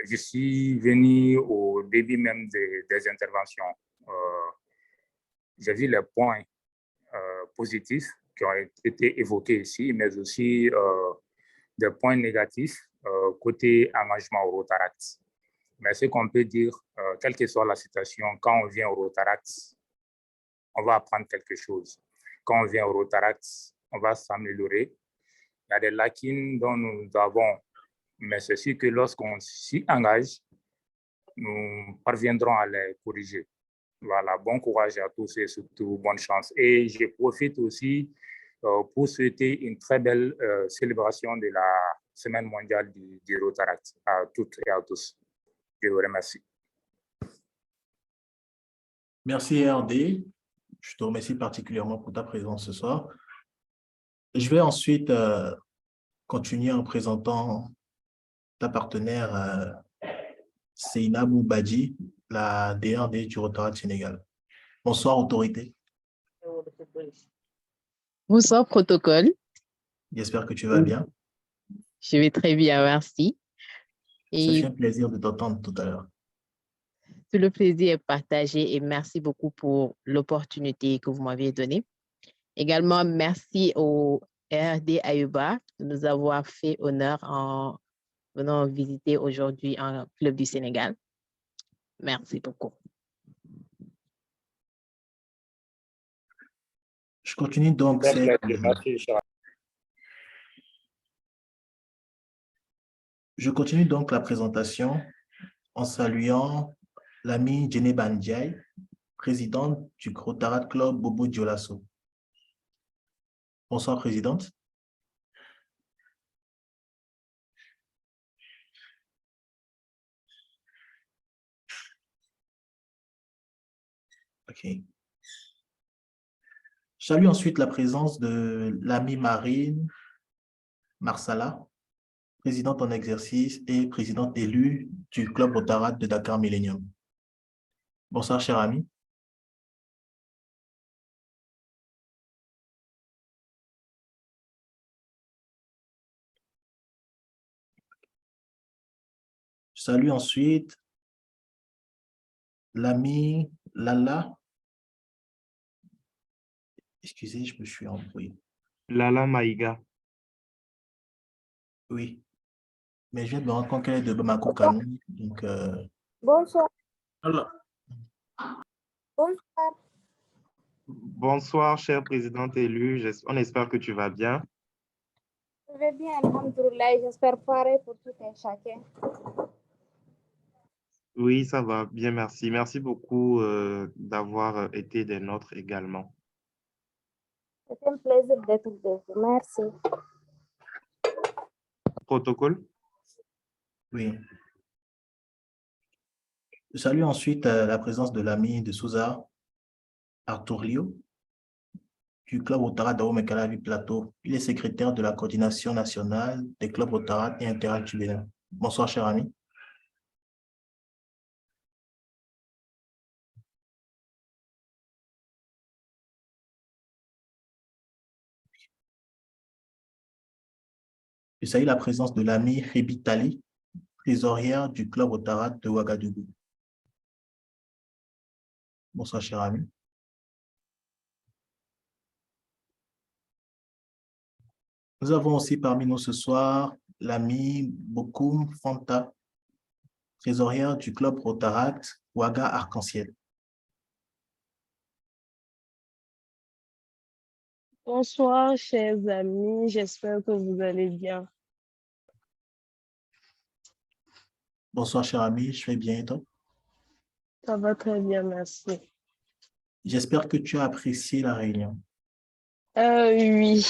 je suis venu au début même des interventions. J'ai vu les points positifs qui ont été évoqués ici, mais aussi des points négatifs côté engagement au Rotaract. Mais ce qu'on peut dire, quelle que soit la situation, quand on vient au Rotaract, on va apprendre quelque chose. Quand on vient au Rotaract, on va s'améliorer. Il y a des lacunes dont nous avons, mais c'est sûr que lorsqu'on s'y engage, nous parviendrons à les corriger. Voilà, bon courage à tous et surtout bonne chance. Et je profite aussi pour souhaiter une très belle célébration de la Semaine mondiale du Rotaract à toutes et à tous. Je vous remercie. Merci, RD. Je te remercie particulièrement pour ta présence ce soir. Je vais ensuite continuer en présentant ta partenaire Seynabou Badji, la DRD du Rotaract Sénégal. Bonsoir, autorité. Bonsoir, protocole. J'espère que tu vas bien. Je vais très bien, merci. C'est un plaisir de t'entendre tout à l'heure. Tout le plaisir est partagé et merci beaucoup pour l'opportunité que vous m'avez donnée. Également, merci au RD Ayouba de nous avoir fait honneur en venant visiter aujourd'hui un club du Sénégal. Merci beaucoup. Je continue donc la présentation en saluant l'ami Djene Bandiaï, présidente du Rotaract Club Bobo Dioulasso. Bonsoir, présidente. OK. Je salue ensuite la présence de l'amie Marine Marsala, présidente en exercice et présidente élue du Club Rotaract de Dakar Millennium. Bonsoir, cher ami. Je salue ensuite l'ami Lala. Excusez, je me suis embrouillé. Lala Maïga. Oui, mais je viens de me rendre compte qu'elle est de Bamako Kano. Donc, Bonsoir. voilà. Bonsoir. Bonsoir, chère présidente élue. On espère que tu vas bien. Je vais bien, alhamdoulilah. J'espère pareil pour tout et chacun. Oui, ça va bien, merci. Merci beaucoup d'avoir été des nôtres également. C'est un plaisir d'être avec vous. Merci. Protocole? Oui. Je salue ensuite la présence de l'ami de Souza, Arthur Lio, du club Rotaract d'Aomey Calavi Plateau. Il est secrétaire de la coordination nationale des clubs Rotaract et Interact du Bénin. Bonsoir, cher ami. Je salue la présence de l'ami Rebitali, trésorière du club Rotaract de Ouagadougou. Bonsoir, cher ami. Nous avons aussi parmi nous ce soir l'ami Bokoum Fanta, trésorière du club Rotaract Ouaga Arc-en-Ciel. Bonsoir, chers amis. J'espère que vous allez bien. Bonsoir, cher ami. Je vais bien et toi? Ça va très bien, merci. J'espère que tu as apprécié la réunion. Oui.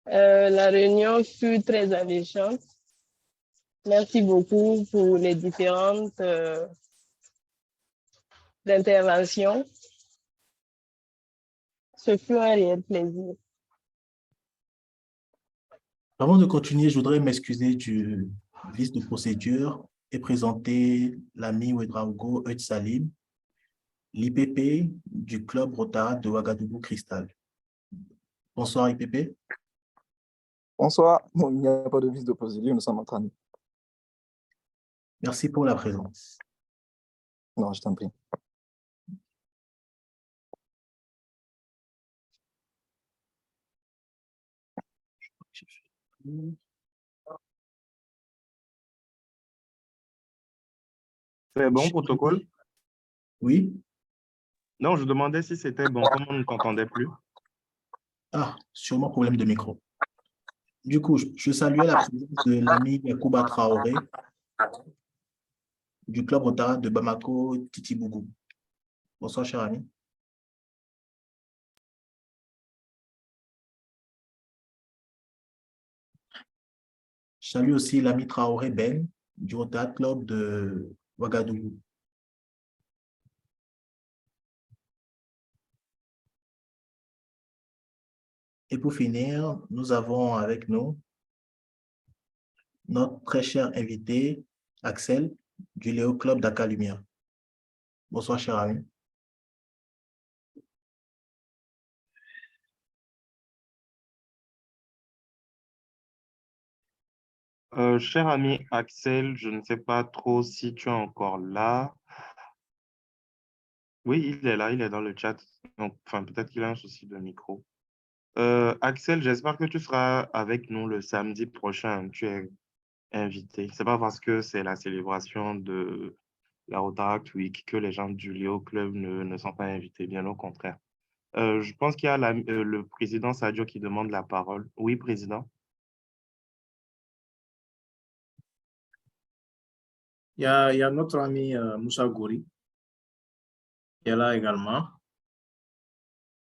La réunion fut très alléchante. Merci beaucoup pour les différentes interventions. Ce fut un réel plaisir. Avant de continuer, je voudrais m'excuser du vice de procédure et présenter l'ami Ouedraogo Salim, l'IPP du club Rotaract de Ouagadougou Cristal. Bonsoir, IPP. Bonsoir. Bon, il n'y a pas de vice de procédure, nous sommes entre amis. Merci pour la présence. Non, je t'en prie. C'est bon, protocole? Oui. Non, je demandais si c'était bon, comme on ne t'entendait plus. Ah, sûrement problème de micro. Du coup, je saluais la présence de l'ami Yacouba Traoré du club Rotaract de Bamako Titibougou. Bonsoir, cher ami. Je salue aussi l'ami Traoré Ben du Rotaract Club de Ouagadougou. Et pour finir, nous avons avec nous notre très cher invité, Axel, du Léo Club Dakar Lumière. Bonsoir, cher ami. Cher ami Axel, je ne sais pas trop si tu es encore là. Oui, il est là, il est dans le chat. Donc, enfin, peut-être qu'il a un souci de micro. Axel, j'espère que tu seras avec nous le samedi prochain. Tu es invité. C'est pas parce que c'est la célébration de la Rotaract Week que les gens du Léo Club ne sont pas invités, bien au contraire. Je pense qu'il y a le président Sadio qui demande la parole. Oui, président. Il y a notre ami Moussa Gouri qui est là également.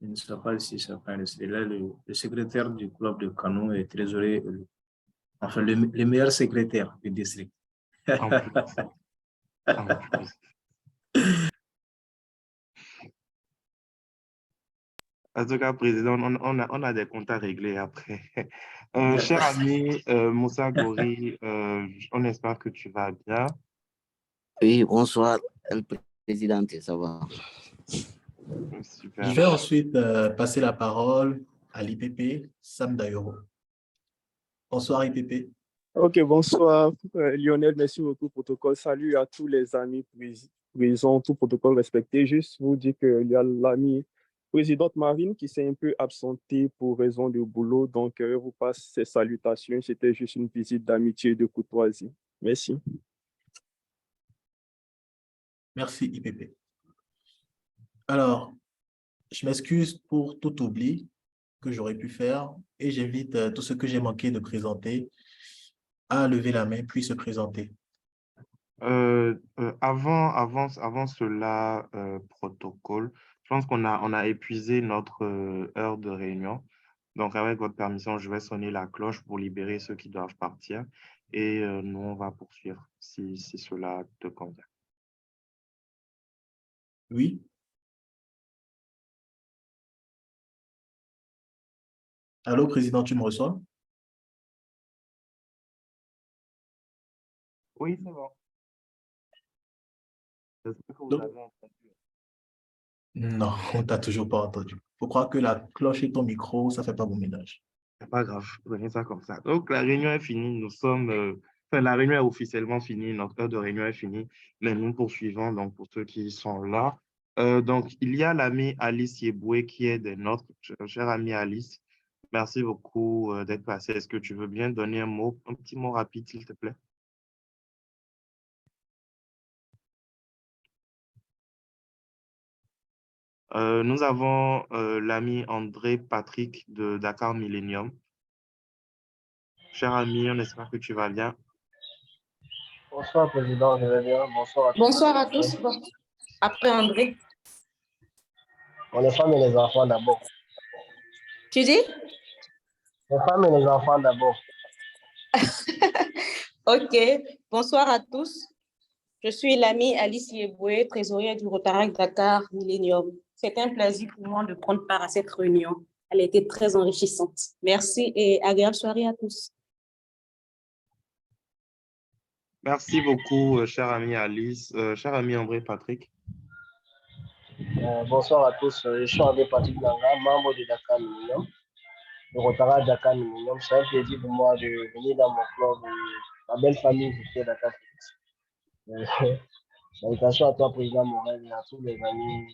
Il ne sait pas si c'est le secrétaire du club de Kano et trésorier, enfin le meilleur secrétaire du district. En plus. En plus. En tout cas, Président, on a des comptes à régler après. Cher ami Moussa Gori, on espère que tu vas bien. Oui, bonsoir, El Présidente, ça va. Super. Je vais ensuite passer la parole à l'IPP, Sam Dayoro. Bonsoir, IPP. Ok, bonsoir Lionel, merci beaucoup protocole. Salut à tous les amis présents, tout protocole respecté. Juste vous dire qu'il y a l'ami présidente Marine qui s'est un peu absentée pour raison de boulot, donc vous passe ses salutations. C'était juste une visite d'amitié et de courtoisie. Merci. Merci, IPP. Alors, je m'excuse pour tout oubli que j'aurais pu faire et j'invite tous ceux que j'ai manqué de présenter à lever la main puis se présenter. Avant cela, protocole, je pense on a épuisé notre heure de réunion. Donc, avec votre permission, je vais sonner la cloche pour libérer ceux qui doivent partir et nous, on va poursuivre si cela te convient. Oui. Allô, Président, tu me reçois? Oui, c'est bon. J'espère que vous avez entendu. Non, on t'a toujours pas entendu. Faut croire que la cloche et ton micro, ça fait pas bon ménage. C'est pas grave, prenez ça comme ça. Donc, la réunion est finie. Enfin, la réunion est officiellement finie. Notre heure de réunion est finie. Mais nous poursuivons, donc, pour ceux qui sont là. Donc, il y a l'ami Alice Yeboué qui est des nôtres. Chère amie Alice, merci beaucoup d'être passée. Est-ce que tu veux bien donner un petit mot rapide, s'il te plaît? Nous avons l'ami André Patrick de Dakar Millennium. Cher ami, on espère que tu vas bien. Bonsoir, Président, je vais bien. Bonsoir à tous. Bonsoir à tous. Bon. Après André. Pour les femmes et les enfants d'abord. Tu dis? Les femmes et les enfants d'abord. Ok. Bonsoir à tous. Je suis l'amie Alice Yeboué, trésorière du Rotaract Dakar Millennium. C'est un plaisir pour moi de prendre part à cette réunion. Elle a été très enrichissante. Merci et agréable soirée à tous. Merci beaucoup, cher ami Alice. Cher ami André Patrick. Bonsoir à tous. Je suis André Patrick Nanga, membre de Dakar Millennium. Le Rotaract Dakar Millennium. C'est un plaisir pour moi de venir dans mon club. Ma belle famille, je suis Dakar Phoenix. Salutations à toi, Président Morel, et à tous les amis.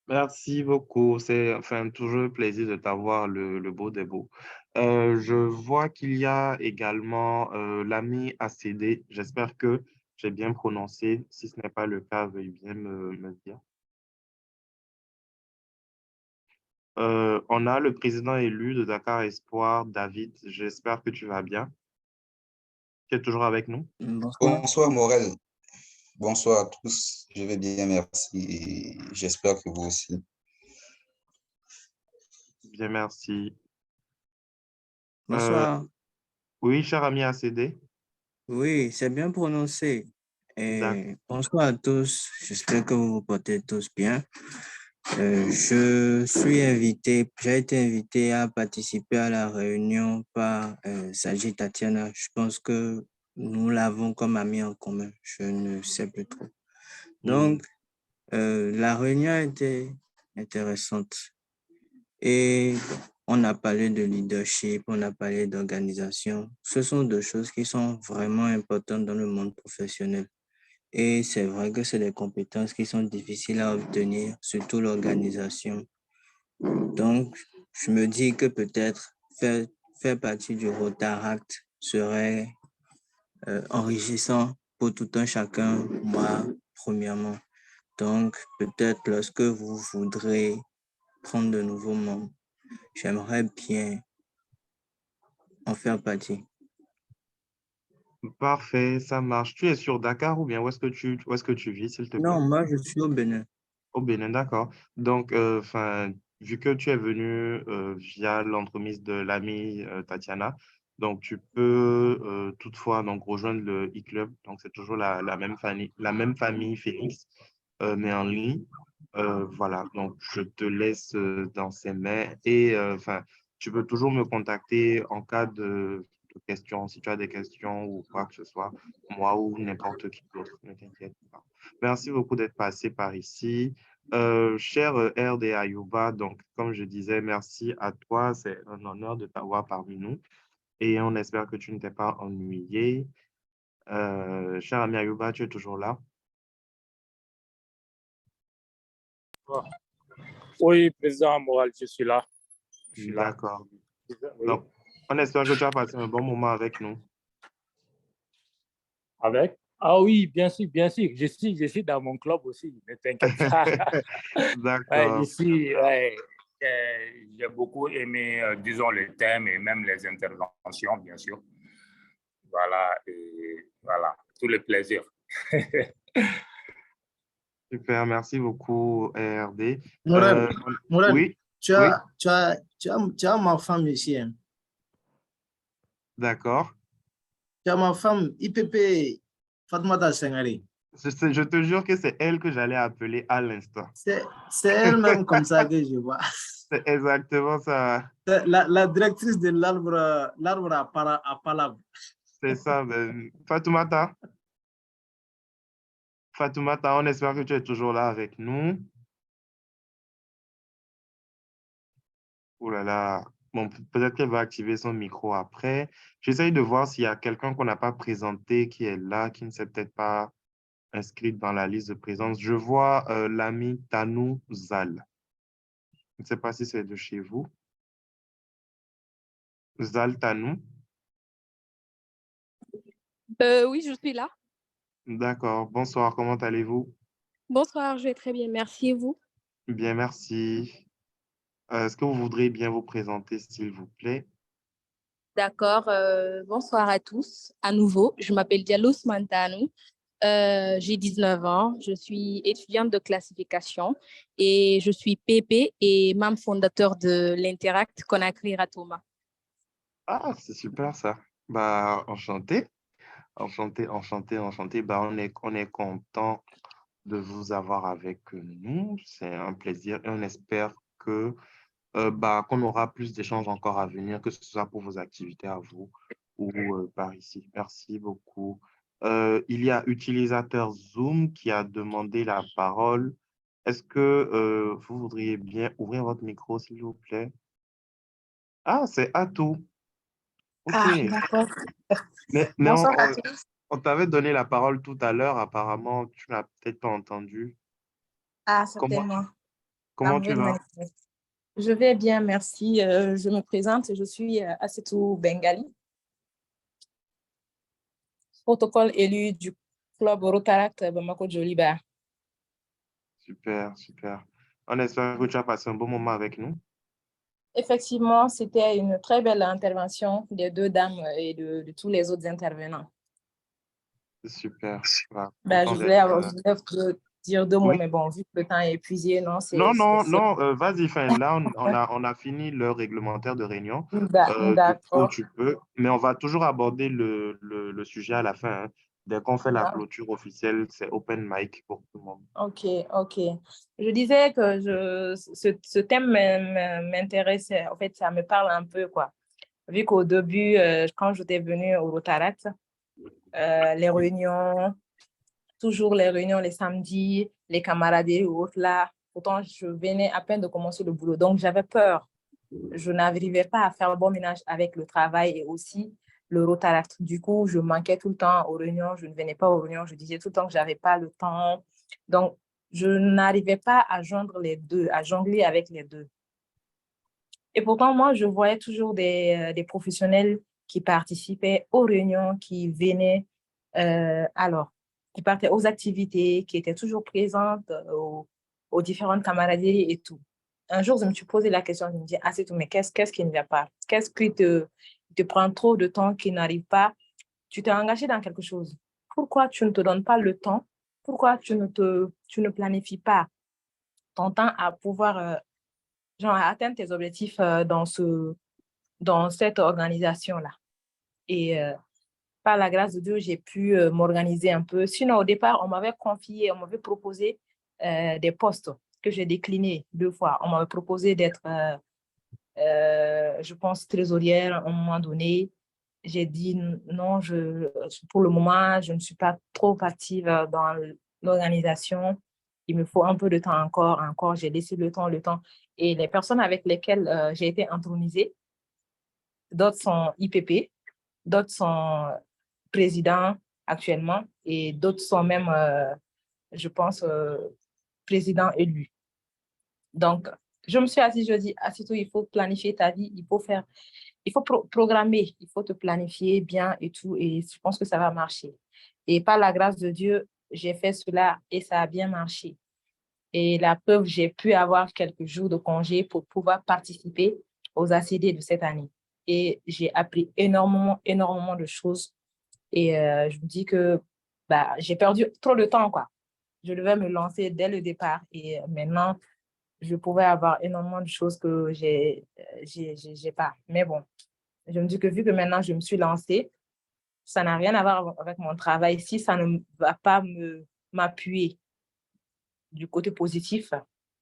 Merci beaucoup. C'est toujours un plaisir de t'avoir, le beau des beaux. Je vois qu'il y a également l'ami ACD. J'espère que j'ai bien prononcé. Si ce n'est pas le cas, veuillez bien me dire. On a le président élu de Dakar Espoir, David. J'espère que tu vas bien. Tu es toujours avec nous? Bonsoir, Morel. Bonsoir à tous. Je vais bien, merci. Et j'espère que vous aussi. Bien, merci. Bonsoir. Oui, cher ami ACD. Oui, c'est bien prononcé. Et bonsoir à tous. J'espère que vous vous portez tous bien. J'ai été invité à participer à la réunion par Sajid Tatiana. Je pense que nous l'avons comme amis en commun. Je ne sais plus trop. Donc, la réunion a été intéressante. Et on a parlé de leadership, on a parlé d'organisation. Ce sont deux choses qui sont vraiment importantes dans le monde professionnel. Et c'est vrai que c'est des compétences qui sont difficiles à obtenir, surtout l'organisation. Donc, je me dis que peut-être faire partie du Rotaract serait enrichissant pour tout un chacun, moi, premièrement. Donc, peut-être lorsque vous voudrez prendre de nouveaux membres, j'aimerais bien en faire partie. Parfait, ça marche. Tu es sur Dakar ou bien où est-ce que tu vis, s'il te plaît? Non, moi, je suis au Bénin. Au Bénin, d'accord. Donc, vu que tu es venu via l'entremise de l'amie Tatiana, donc tu peux toutefois donc, rejoindre le e-club. Donc, c'est toujours la même famille Phoenix, mais en ligne. Voilà, donc je te laisse dans ses mains et tu peux toujours me contacter en cas de questions, si tu as des questions ou quoi que ce soit, moi ou n'importe qui d'autre, ne t'inquiète pas. Merci beaucoup d'être passé par ici. Cher RD Ayuba, donc comme je disais, merci à toi. C'est un honneur de t'avoir parmi nous et on espère que tu ne t'es pas ennuyé. Cher ami Ayuba, tu es toujours là? Oui, président Moral, je suis là. Je suis là. D'accord. Oui. Donc, on espère que tu as passé un bon moment avec nous. Avec? Ah oui, bien sûr, bien sûr. Je suis dans mon club aussi, ne t'inquiète pas. D'accord. Ici, j'ai beaucoup aimé, disons, le thème et même les interventions, bien sûr. Voilà, et voilà, tout le plaisir. Super, merci beaucoup, RD. Morel, Morel, Oui, tu oui, as, tu as, tu as ma femme ici. Hein. d'accord. Tu as ma femme, IPP Fatmata Sengari. Je te jure que c'est elle que j'allais appeler à l'instant. C'est elle-même comme ça que je vois. C'est exactement ça. La directrice de l'arbre à palabre. C'est ça. Fatoumata, on espère que tu es toujours là avec nous. Oh là là. Bon, peut-être qu'elle va activer son micro après. J'essaye de voir s'il y a quelqu'un qu'on n'a pas présenté qui est là, qui ne s'est peut-être pas inscrit dans la liste de présence. Je vois l'ami Tanou Zal. Je ne sais pas si c'est de chez vous. Zal Tanou. Oui, je suis là. D'accord. Bonsoir, comment allez-vous? Bonsoir, je vais très bien. Merci et vous. Bien, merci. Est-ce que vous voudriez bien vous présenter, s'il vous plaît? D'accord. Bonsoir à tous. À nouveau, je m'appelle Diallo Mantanou. J'ai 19 ans. Je suis étudiante de classification et je suis PP et membre fondateur de l'Interact Conakry Ratoma. Ah, c'est super ça. Bah, enchanté. Enchanté, enchanté, enchanté. Bah, on est content de vous avoir avec nous. C'est un plaisir et on espère que qu'on aura plus d'échanges encore à venir, que ce soit pour vos activités à vous ou par ici. Merci beaucoup. Il y a utilisateur Zoom qui a demandé la parole. Est-ce que vous voudriez bien ouvrir votre micro, s'il vous plaît? Ah, c'est Atou. OK. Ah, d'accord. Mais Bonsoir à tous. on t'avait donné la parole tout à l'heure. Apparemment, tu n'as peut-être pas entendu. Ah, Comment, certainement. La comment tu mauvaise vas? manipulation. Je vais bien, merci. Je me présente, je suis Assetou Bengali, protocole élu du club Rotaract Bamako Joliba. Super, super. On espère que tu as passé un bon moment avec nous. Effectivement, c'était une très belle intervention des deux dames et de tous les autres intervenants. Super. Voilà, Ben, content je voulais d'être, dire deux mots, oui. mais bon, vu que le temps est épuisé, non, Non, non, non, vas-y, là, on a fini l'heure réglementaire de réunion. Du coup, D'accord. tu peux, mais on va toujours aborder le sujet à la fin, hein. Dès qu'on fait la clôture officielle, c'est open mic pour tout le monde. Ok, ok. Je disais que ce thème m'intéresse, en fait, ça me parle un peu, quoi. Vu qu'au début, quand j'étais venue au Rotaract, les réunions, toujours les réunions les samedis, les camaraderies ou autres là. Pourtant, je venais à peine de commencer le boulot. Donc, j'avais peur. Je n'arrivais pas à faire le bon ménage avec le travail et aussi le Rotaract. Du coup, je manquais tout le temps aux réunions. Je ne venais pas aux réunions. Je disais tout le temps que je n'avais pas le temps. Donc, je n'arrivais pas à joindre les deux, à jongler avec les deux. Et pourtant, moi, je voyais toujours des professionnels qui participaient aux réunions, qui venaient qui partaient aux activités, qui étaient toujours présentes aux différentes camaraderies et tout. Un jour, je me suis posé la question, je me dis, c'est tout, mais qu'est-ce qui ne va pas? Qu'est-ce qui te prend trop de temps, qui n'arrive pas tu t'es engagé dans quelque chose. Pourquoi tu ne te donnes pas le temps? Pourquoi tu ne planifies pas ton temps à pouvoir genre, atteindre tes objectifs dans cette organisation-là? Et par la grâce de Dieu, j'ai pu m'organiser un peu. Sinon, au départ, on m'avait proposé des postes que j'ai déclinés 2 fois. On m'avait proposé d'être, je pense, trésorière à un moment donné. J'ai dit non, pour le moment, je ne suis pas trop active dans l'organisation. Il me faut un peu de temps encore. J'ai laissé le temps. Et les personnes avec lesquelles j'ai été intronisée, d'autres sont IPP, d'autres sont présidents actuellement et d'autres sont même, je pense, présidents élus. Donc, je me suis assise, je dis, assis-toi, il faut planifier ta vie, il faut programmer, il faut te planifier bien et tout, et je pense que ça va marcher. Et par la grâce de Dieu, j'ai fait cela et ça a bien marché. Et la preuve, j'ai pu avoir quelques jours de congé pour pouvoir participer aux ACD de cette année. Et j'ai appris énormément de choses. Et je vous dis que j'ai perdu trop de temps, quoi. Je devais me lancer dès le départ. Et maintenant, je pouvais avoir énormément de choses que j'ai pas. Mais bon, je me dis que vu que maintenant, je me suis lancée, ça n'a rien à voir avec mon travail. Si ça ne va pas m'appuyer du côté positif,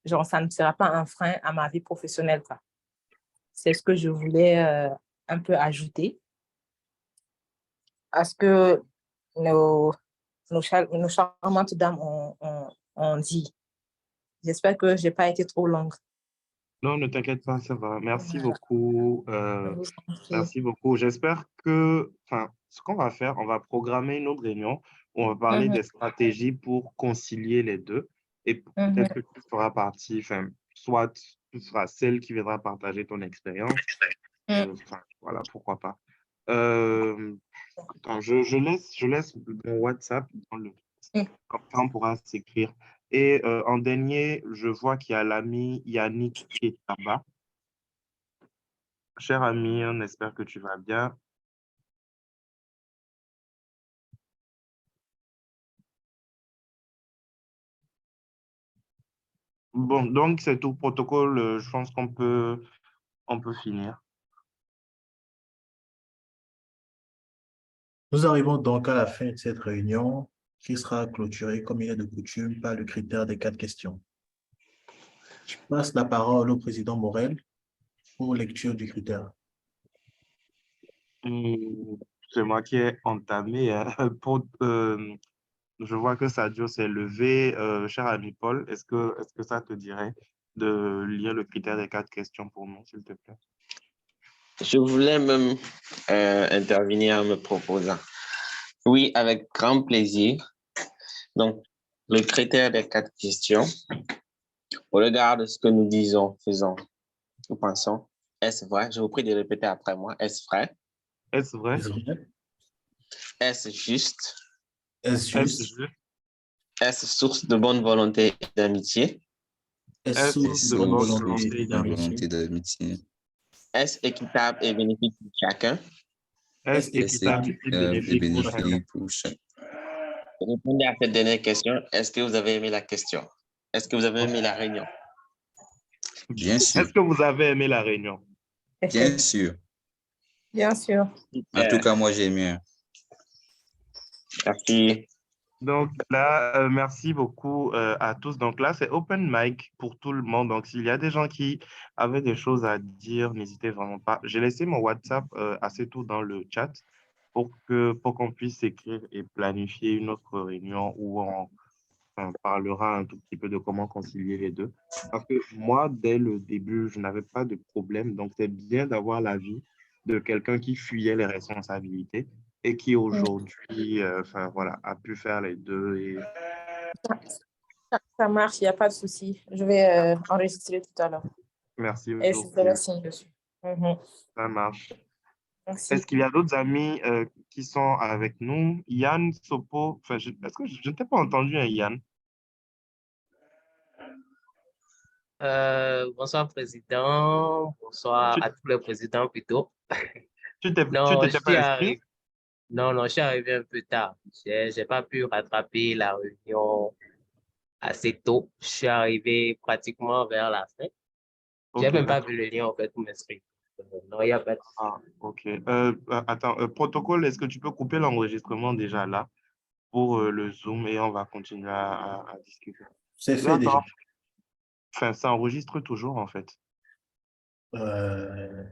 genre, ça ne sera pas un frein à ma vie professionnelle, quoi. C'est ce que je voulais un peu ajouter à ce que nos charmantes dames ont dit. J'espère que je n'ai pas été trop longue. Non, ne t'inquiète pas, ça va. Merci beaucoup. Je vous en prie. Merci beaucoup. J'espère que, ce qu'on va faire, on va programmer une autre réunion où on va parler des stratégies pour concilier les deux. Et peut-être que tu feras partie, soit tu seras celle qui viendra partager ton expérience. Voilà, pourquoi pas. Attends, je laisse mon WhatsApp dans le... Comme ça, on pourra s'écrire. Et en dernier, je vois qu'il y a l'ami Yannick qui est là-bas. Cher ami, on espère que tu vas bien. Bon, donc c'est tout protocole. Je pense qu'on peut finir. Nous arrivons donc à la fin de cette réunion qui sera clôturée, comme il est de coutume, par le critère des 4 questions. Je passe la parole au président Morel pour lecture du critère. C'est moi qui ai entamé. Je vois que Sadio s'est levé. Cher ami Paul, est-ce que ça te dirait de lire le critère des 4 questions pour nous, s'il te plaît? Je voulais même intervenir en me proposant. Oui, avec grand plaisir. Donc, le critère des 4 questions, au regard de ce que nous disons, faisons, nous pensons, est-ce vrai? Je vous prie de répéter après moi. Est-ce vrai? Est-ce vrai? Est-ce juste? Est-ce juste? Est-ce source de bonne volonté et d'amitié? Est-ce source de bonne volonté et d'amitié? Est-ce équitable et bénéfique pour chacun? Est-ce équitable et bénéfique pour chacun? Répondez à cette dernière question. Est-ce que vous avez aimé la question? Est-ce que vous avez aimé la réunion? Bien sûr. Est-ce que vous avez aimé la réunion? Bien sûr. Bien sûr. En tout cas, moi, j'ai aimé. Merci. Donc là, merci beaucoup à tous. Donc là, c'est open mic pour tout le monde. Donc s'il y a des gens qui avaient des choses à dire, n'hésitez vraiment pas. J'ai laissé mon WhatsApp assez tôt dans le chat pour qu'on puisse écrire et planifier une autre réunion où on parlera un tout petit peu de comment concilier les deux. Parce que moi, dès le début, je n'avais pas de problème. Donc c'est bien d'avoir l'avis de quelqu'un qui fuyait les responsabilités et qui aujourd'hui a pu faire les deux. Et... Ça marche, il n'y a pas de souci. Je vais enregistrer tout à l'heure. Merci Et je beaucoup. te laisse dessus. Ça marche. Merci. Est-ce qu'il y a d'autres amis qui sont avec nous? Yann, Sopo, est-ce que je ne t'ai pas entendu, hein, Yann? Bonsoir, président. Bonsoir à tous les présidents plutôt. Tu t'es pas inscrit? Non, non, je suis arrivé un peu tard. J'ai pas pu rattraper la réunion assez tôt. Je suis arrivé pratiquement vers la fin. J'ai Ok, même pas d'accord. vu le lien, en fait, pour m'inscrire. Non, il n'y a pas de souci. Ah, ok. Attends, protocole, est-ce que tu peux couper l'enregistrement déjà là pour le Zoom et on va continuer à discuter. C'est fait déjà. D'accord. Enfin, ça enregistre toujours en fait. Euh,